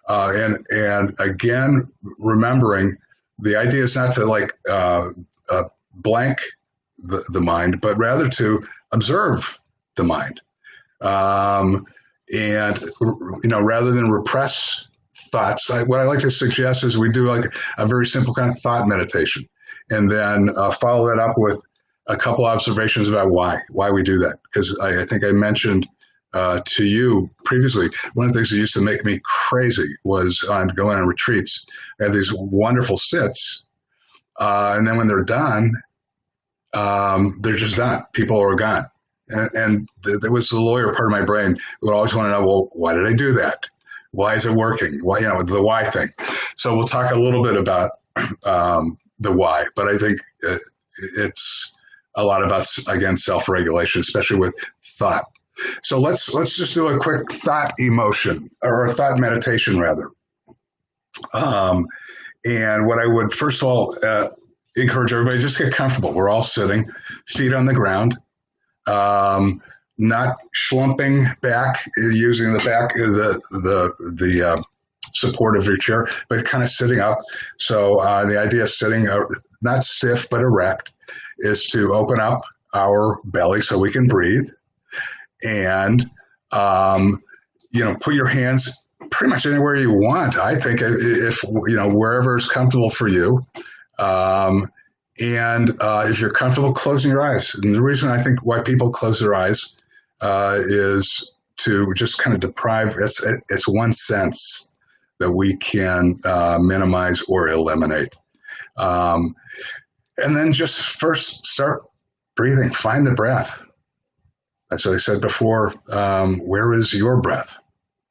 And again, remembering, the idea is not to blank the mind, but rather to observe the mind. And rather than repress thoughts, what I like to suggest is we do like a very simple kind of thought meditation, and then follow that up with a couple observations about why we do that. Because I think I mentioned to you previously, one of the things that used to make me crazy was going on retreats. I had these wonderful sits, and then when they're done, they're just done. People are gone. And there was the lawyer part of my brain who would always want to know, well, why did I do that? Why is it working? Why, the why thing. So we'll talk a little bit about the why, but I think it's a lot about, again, self-regulation, especially with thought. So let's just do a quick thought emotion, or a thought meditation rather. And what I would first of all encourage everybody, just get comfortable. We're all sitting, feet on the ground, not slumping back using the back the support of your chair, but kind of sitting up. So the idea of sitting not stiff but erect is to open up our belly so we can breathe. And, put your hands pretty much anywhere you want. I think if wherever is comfortable for you. And if you're comfortable closing your eyes, and the reason I think why people close their eyes is to just kind of deprive, it's one sense that we can minimize or eliminate. And then just first start breathing, find the breath. As I said before, where is your breath?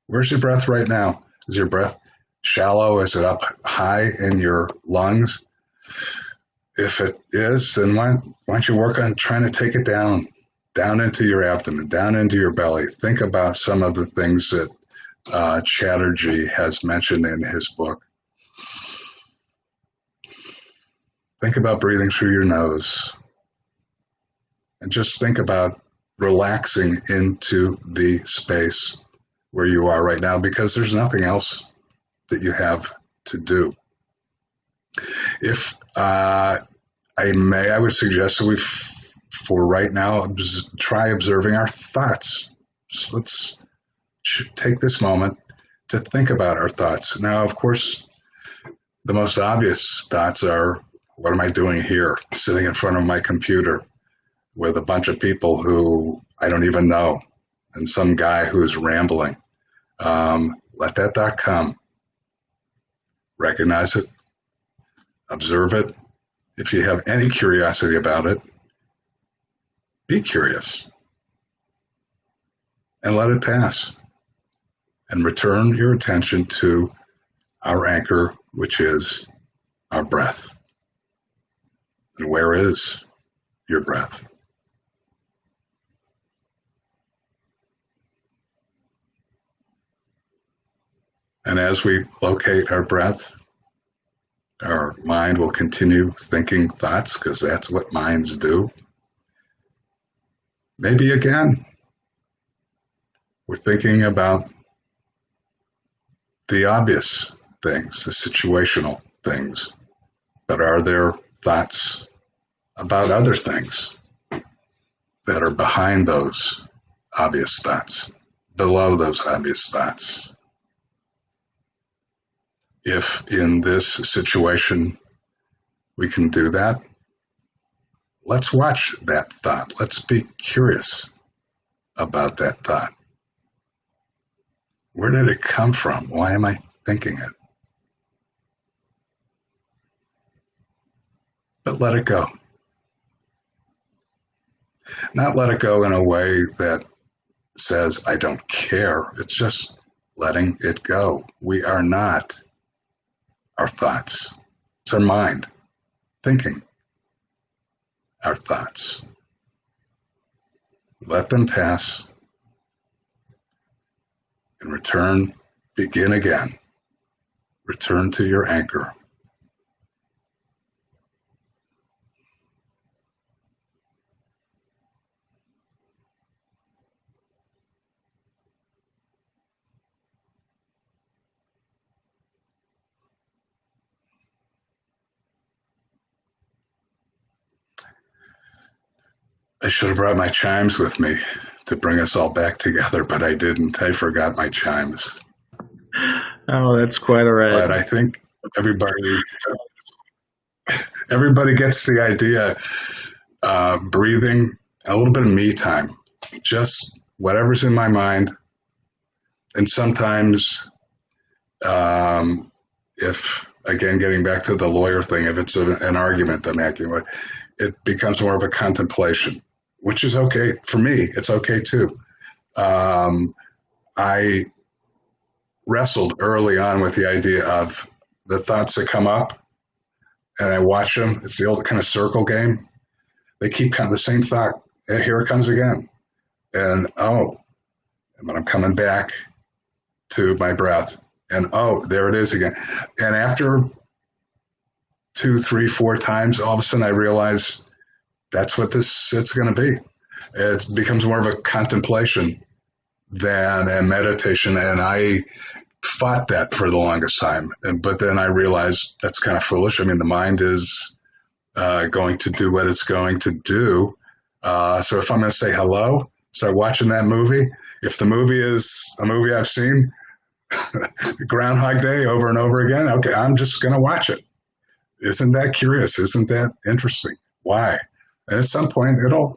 Where's your breath right now? Is your breath shallow? Is it up high in your lungs? If it is, then why don't you work on trying to take it down into your abdomen, down into your belly. Think about some of the things that Chatterjee has mentioned in his book. Think about breathing through your nose. And just think about relaxing into the space where you are right now, because there's nothing else that you have to do. If I would suggest that for right now, try observing our thoughts. So let's take this moment to think about our thoughts. Now, of course, the most obvious thoughts are, what am I doing here, sitting in front of my computer with a bunch of people who I don't even know, and some guy who's rambling. Let that thought come. Recognize it. Observe it. If you have any curiosity about it, be curious. And let it pass. And return your attention to our anchor, which is our breath. And where is your breath? And as we locate our breath, our mind will continue thinking thoughts, because that's what minds do. Maybe again, we're thinking about the obvious things, the situational things, but are there thoughts about other things that are behind those obvious thoughts, below those obvious thoughts? If in this situation we can do that, let's watch that thought. Let's be curious about that thought. Where did it come from? Why am I thinking it? But let it go. Not let it go in a way that says, I don't care. It's just letting it go. We are not our thoughts. It's our mind thinking our thoughts. Let them pass and return, begin again. Return to your anchor. I should have brought my chimes with me to bring us all back together, but I didn't. I forgot my chimes. Oh, that's quite all right. But I think everybody gets the idea. Breathing, a little bit of me time, just whatever's in my mind. And sometimes, if, again, getting back to the lawyer thing, if it's an argument I'm arguing with, it becomes more of a contemplation, which is okay. For me, it's okay too. I wrestled early on with the idea of the thoughts that come up, and I watch them. It's the old kind of circle game. They keep coming, the same thought. Here it comes again. And but I'm coming back to my breath. And there it is again. And after 2, 3, 4 times, all of a sudden I realize that's what it's going to be. It becomes more of a contemplation than a meditation. And I fought that for the longest time. But then I realized that's kind of foolish. I mean, the mind is going to do what it's going to do. So if I'm going to say hello, start watching that movie. If the movie is a movie I've seen, Groundhog Day over and over again, okay, I'm just going to watch it. Isn't that curious? Isn't that interesting? Why? And at some point, it'll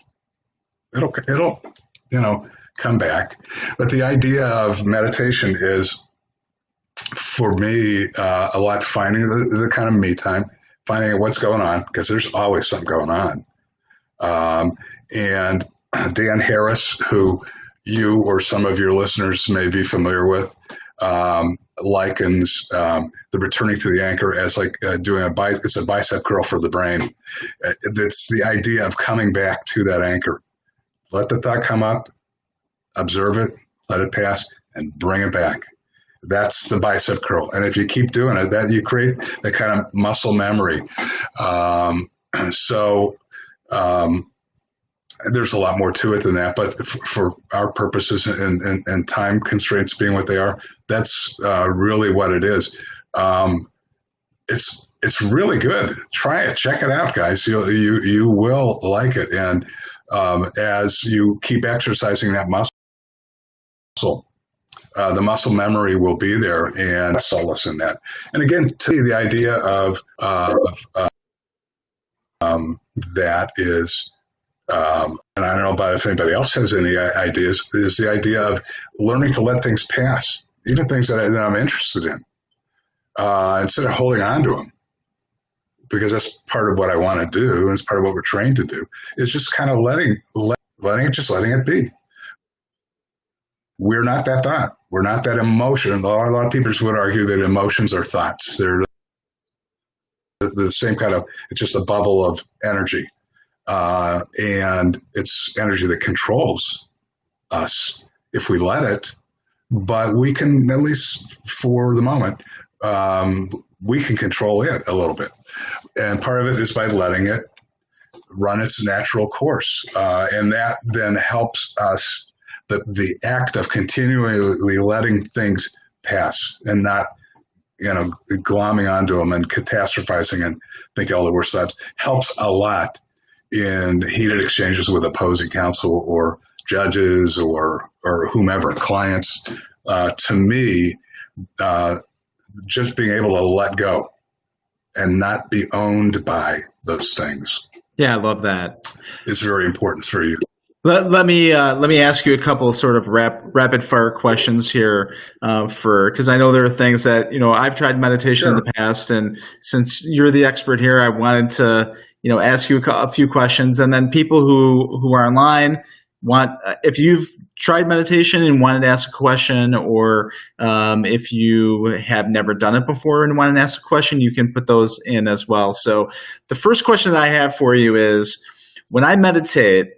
come back. But the idea of meditation is, for me, a lot finding the kind of me time, finding out what's going on, because there's always something going on. And Dan Harris, who you or some of your listeners may be familiar with, likens the returning to the anchor as like doing it's a bicep curl for the brain. It's the idea of coming back to that anchor. Let the thought come up, observe it, let it pass, and bring it back. That's the bicep curl. And if you keep doing it, that you create that kind of muscle memory. There's a lot more to it than that, but for our purposes and time constraints being what they are, that's really what it is. It's really good. Try it, check it out, guys. You will like it, and as you keep exercising that muscle, The muscle memory will be there and solace in that. And again, to me, the idea of that is, and I don't know about if anybody else has any ideas, is the idea of learning to let things pass, even things that I'm interested in, instead of holding on to them. Because that's part of what I want to do, and it's part of what we're trained to do, is just kind of letting it be. We're not that thought. We're not that emotion. A lot of people would argue that emotions are thoughts. They're the same kind of, it's just a bubble of energy. And it's energy that controls us if we let it. But we can, at least for the moment, we can control it a little bit. And part of it is by letting it run its natural course. And that then helps us, the act of continually letting things pass and not, glomming onto them and catastrophizing and thinking all the worst thoughts, helps a lot in heated exchanges with opposing counsel or judges or whomever, clients. To me, just being able to let go and not be owned by those things. Yeah, I love that. It's very important for you. Let me ask you a couple of sort of rapid fire questions here, because I know there are things that I've tried meditation in the past, and since you're the expert here, I wanted to ask you a few questions, and then people who are online if you've tried meditation and wanted to ask a question, or if you have never done it before and wanted to ask a question, you can put those in as well. So the first question that I have for you is, when I meditate,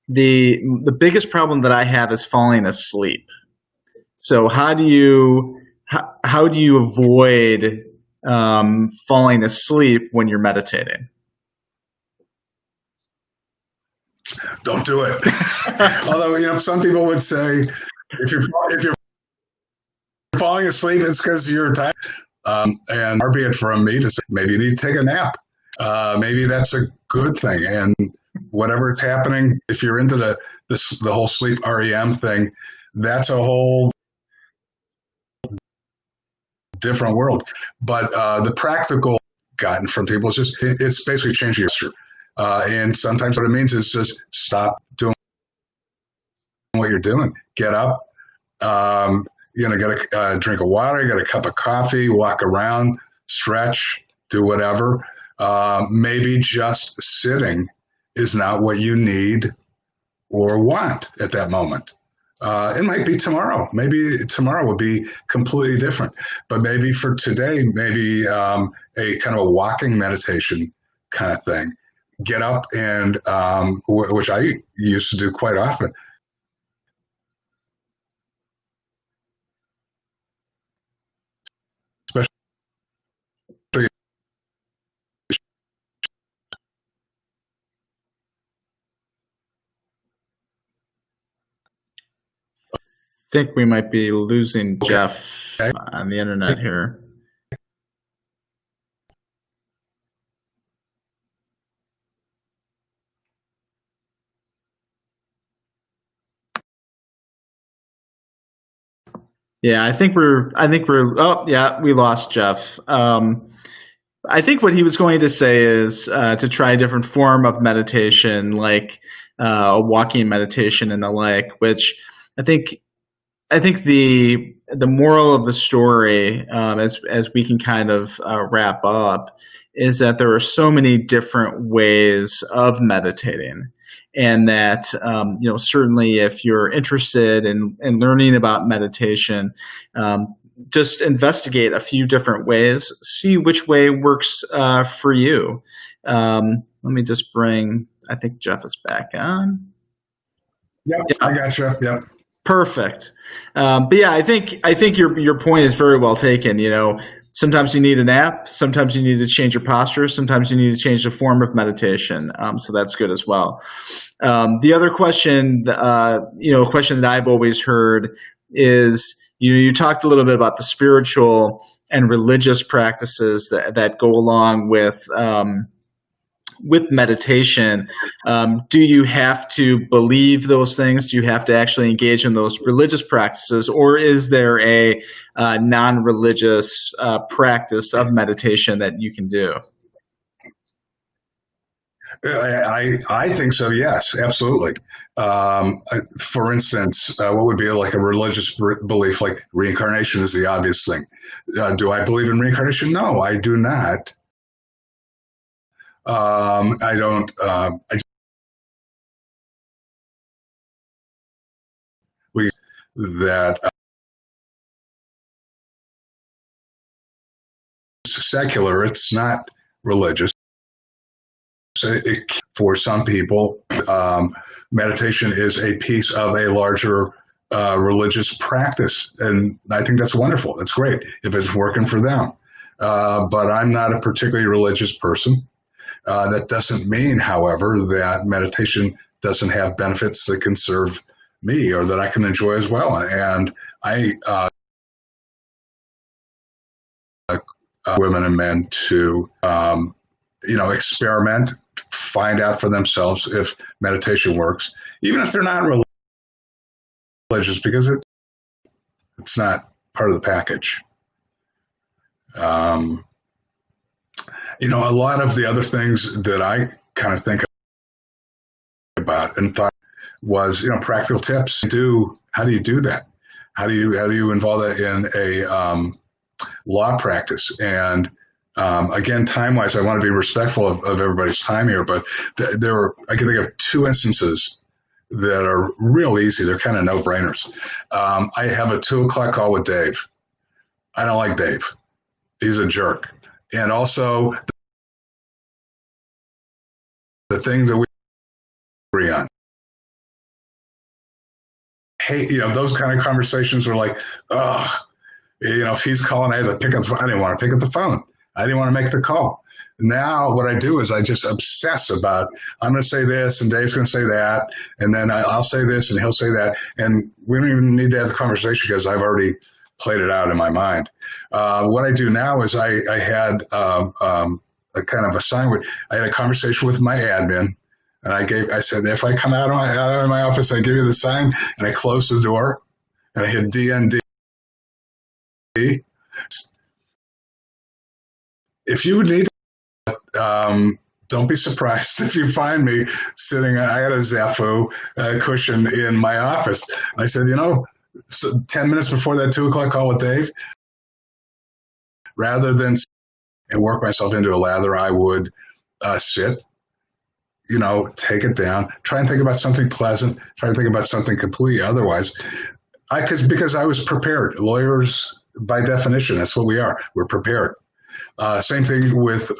the biggest problem that I have is falling asleep. So how do you avoid falling asleep when you're meditating? Don't do it. Although some people would say if you're falling asleep, it's because you're tired. And far be it from me to say maybe you need to take a nap. Maybe that's a good thing. And whatever is happening, if you're into the whole sleep REM thing, that's a whole different world. But the practical gotten from people is just, it's basically changing your posture. And sometimes what it means is just stop doing what you're doing. Get up, get a drink of water, get a cup of coffee, walk around, stretch, do whatever. Maybe just sitting is not what you need or want at that moment. It might be tomorrow. Maybe tomorrow will be completely different. But maybe for today, maybe a kind of a walking meditation kind of thing. Get up and, which I used to do quite often. Especially I think we might be losing Jeff on the internet here. Yeah, I think we're, oh yeah, we lost Jeff. I think what he was going to say is to try a different form of meditation, like a walking meditation and the like, which I think the moral of the story, as we can kind of wrap up, is that there are so many different ways of meditating. And that, certainly if you're interested in learning about meditation, just investigate a few different ways, see which way works for you. Let me just I think Jeff is back on. Yep, yeah. I got you. Yep. Perfect. But yeah, I think your point is very well taken. Sometimes you need a nap. Sometimes you need to change your posture. Sometimes you need to change the form of meditation. So that's good as well. The other question, a question that I've always heard is, you talked a little bit about the spiritual and religious practices that go along with with meditation, do you have to believe those things? Do you have to actually engage in those religious practices, or is there a non-religious practice of meditation that you can do? I think so. Yes, absolutely. For instance, what would be like a religious belief, like reincarnation is the obvious thing. Do I believe in reincarnation? No, I do not. I don't. That secular. It's not religious. For some people, meditation is a piece of a larger religious practice, and I think that's wonderful. That's great if it's working for them. But I'm not a particularly religious person. That doesn't mean, however, that meditation doesn't have benefits that can serve me or that I can enjoy as well. And I women and men to experiment, find out for themselves if meditation works, even if they're not religious, because it's not part of the package. A lot of the other things that I kind of think about and thought was, practical tips. How do you do that? How do you involve that in a law practice? And again, time-wise, I want to be respectful of everybody's time here, but I can think of two instances that are real easy. They're kind of no-brainers. I have a 2:00 call with Dave. I don't like Dave. He's a jerk. And also, the thing that we agree on. Hey, those kind of conversations are like, if he's calling, I have to pick up the phone. I didn't want to pick up the phone. I didn't want to make the call. Now what I do is I just obsess about, I'm going to say this and Dave's going to say that, and then I'll say this and he'll say that. And we don't even need to have the conversation because I've already played it out in my mind. What I do now is I had a kind of a sign. I had a conversation with my admin, and I said, if I come out of my office, I give you the sign, and I close the door, and I hit DND. If you need don't be surprised if you find me sitting. I had a Zafu cushion in my office. I said, 10 minutes before that 2:00 call with Dave, rather than and work myself into a lather, I would sit, take it down, try and think about something pleasant, try to think about something completely otherwise. Because I was prepared. Lawyers, by definition, that's what we are. We're prepared. Same thing with,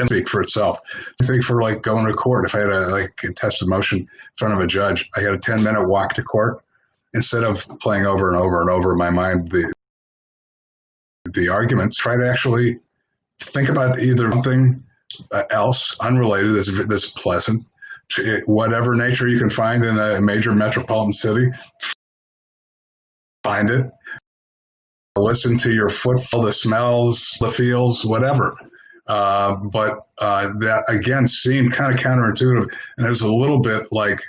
speak for itself. Same thing for like going to court. If I had a contested motion in front of a judge, I had a 10-minute walk to court. Instead of playing over and over and over in my mind the arguments, try to actually think about either something else unrelated that's pleasant, whatever nature you can find in a major metropolitan city. Find it. Listen to your footfall, the smells, the feels, whatever. But that, again, seemed kind of counterintuitive. And it was a little bit like,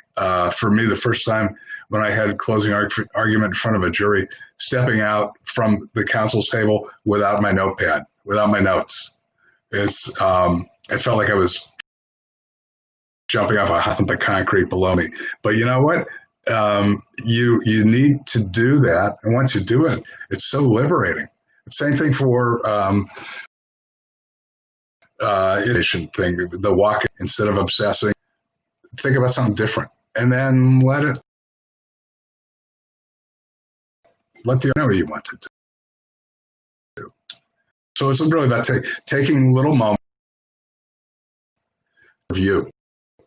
for me, the first time when I had closing argument in front of a jury, stepping out from the counsel's table without my notepad, without my notes. It felt like I was jumping off a hump of concrete below me. But you know what? You need to do that. And once you do it, it's so liberating. Same thing for thing, the walk. Instead of obsessing, think about something different, and then let the know what you want to do. So it's really about taking little moments of you,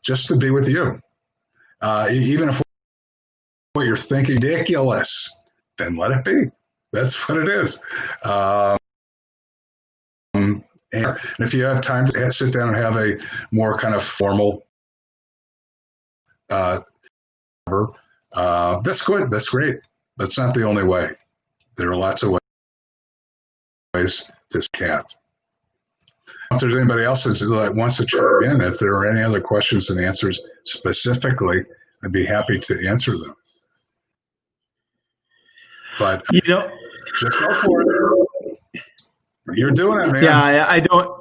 just to be with you, even if what you're thinking is ridiculous, then let it be. That's what it is. And if you have time to sit down and have a more kind of formal, that's good. That's great. That's not the only way. There are lots of ways to cat. if there's anybody else that wants to chime in, if there are any other questions and answers specifically, I'd be happy to answer them. But You know, just go for it. You're doing it, man. yeah, I don't.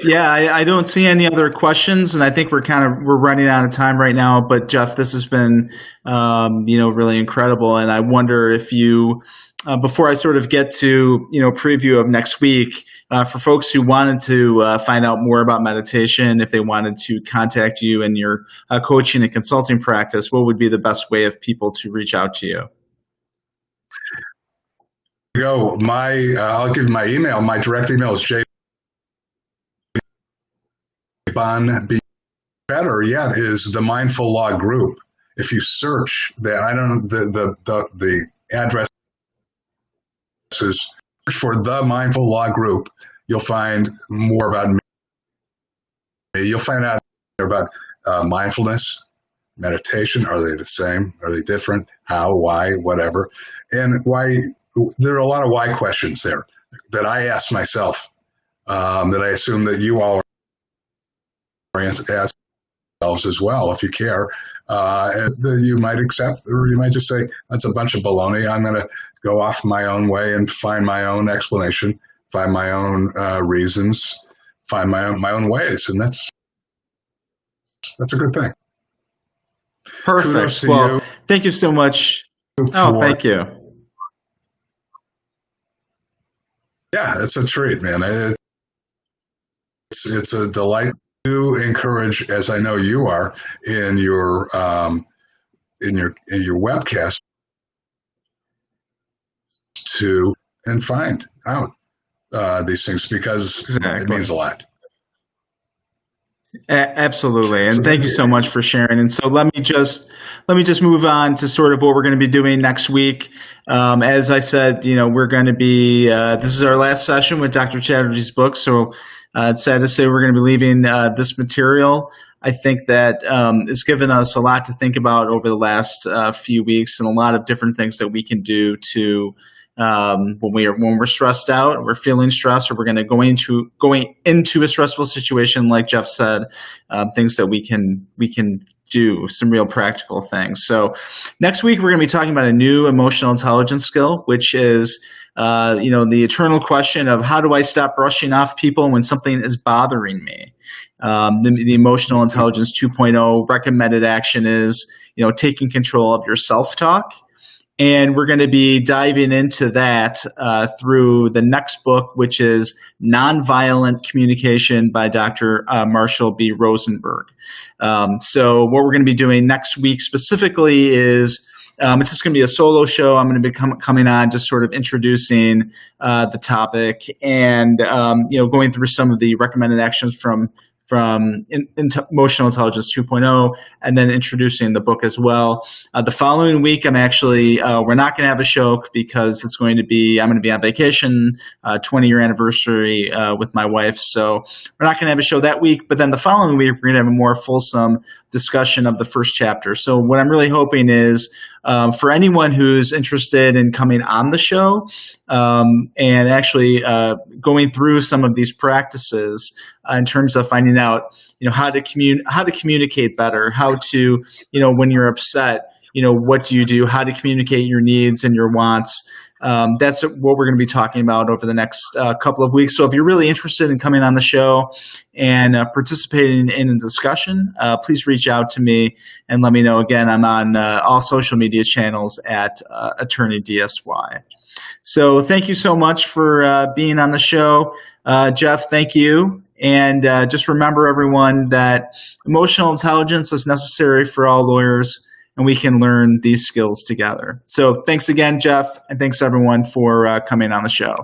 Yeah, I don't see any other questions, and I think we're running out of time right now. But Jeff, this has been, really incredible, and I wonder if you, before I sort of get to preview of next week, for folks who wanted to find out more about meditation, if they wanted to contact you in your coaching and consulting practice, what would be the best way of people to reach out to you? I'll give you my email. My direct email is Bunn. Better yet is the Mindful Law Group. If you search that, I don't know the address is for the Mindful Law Group. You'll find more about me. You'll find out about mindfulness, meditation. Are they the same? Are they different? How? Why? Whatever. And why? There are a lot of why questions there that I ask myself. That I assume that you all ask yourselves as well, if you care. You might accept, or you might just say, that's a bunch of baloney. I'm going to go off my own way and find my own explanation, find my own reasons, find my own ways. And that's a good thing. Perfect. Well, thank you so much. Thank you. Yeah, it's a treat, man. It's a delight to encourage, as I know you are in your webcast, to and find out these things, because It means a lot. Absolutely, and thank you so much for sharing. And so let me just move on to sort of what we're going to be doing next week. As I said, we're going to be this is our last session with Dr. Chatterjee's book. So it's sad to say we're going to be leaving this material. I think that it's given us a lot to think about over the last few weeks, and a lot of different things that we can do to. When we're stressed out, we're feeling stressed, or we're going into a stressful situation, like Jeff said, things that we can do, some real practical things. So next week, we're going to be talking about a new emotional intelligence skill, which is, the eternal question of how do I stop brushing off people when something is bothering me? The emotional intelligence 2.0 recommended action is, taking control of your self-talk. And we're going to be diving into that through the next book, which is Nonviolent Communication by Dr. Marshall B. Rosenberg. So what we're going to be doing next week specifically is it's just going to be a solo show. I'm going to be coming on, just sort of introducing the topic and going through some of the recommended actions from Emotional Intelligence 2.0, and then introducing the book as well. The following week, I'm actually, we're not going to have a show because I'm going to be on vacation, 20-year anniversary with my wife. So we're not going to have a show that week. But then the following week, we're going to have a more fulsome discussion of the first chapter. So what I'm really hoping is for anyone who's interested in coming on the show and actually going through some of these practices in terms of finding out, how to communicate better, how to, when you're upset, what do you do, how to communicate your needs and your wants. That's what we're going to be talking about over the next couple of weeks. So if you're really interested in coming on the show and participating in a discussion, please reach out to me and let me know. Again, I'm on all social media channels at Attorney DSY. So thank you so much for being on the show. Jeff, thank you. And just remember, everyone, that emotional intelligence is necessary for all lawyers, and we can learn these skills together. So thanks again, Jeff, and thanks everyone for coming on the show.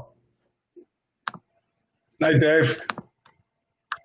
Night, Dave.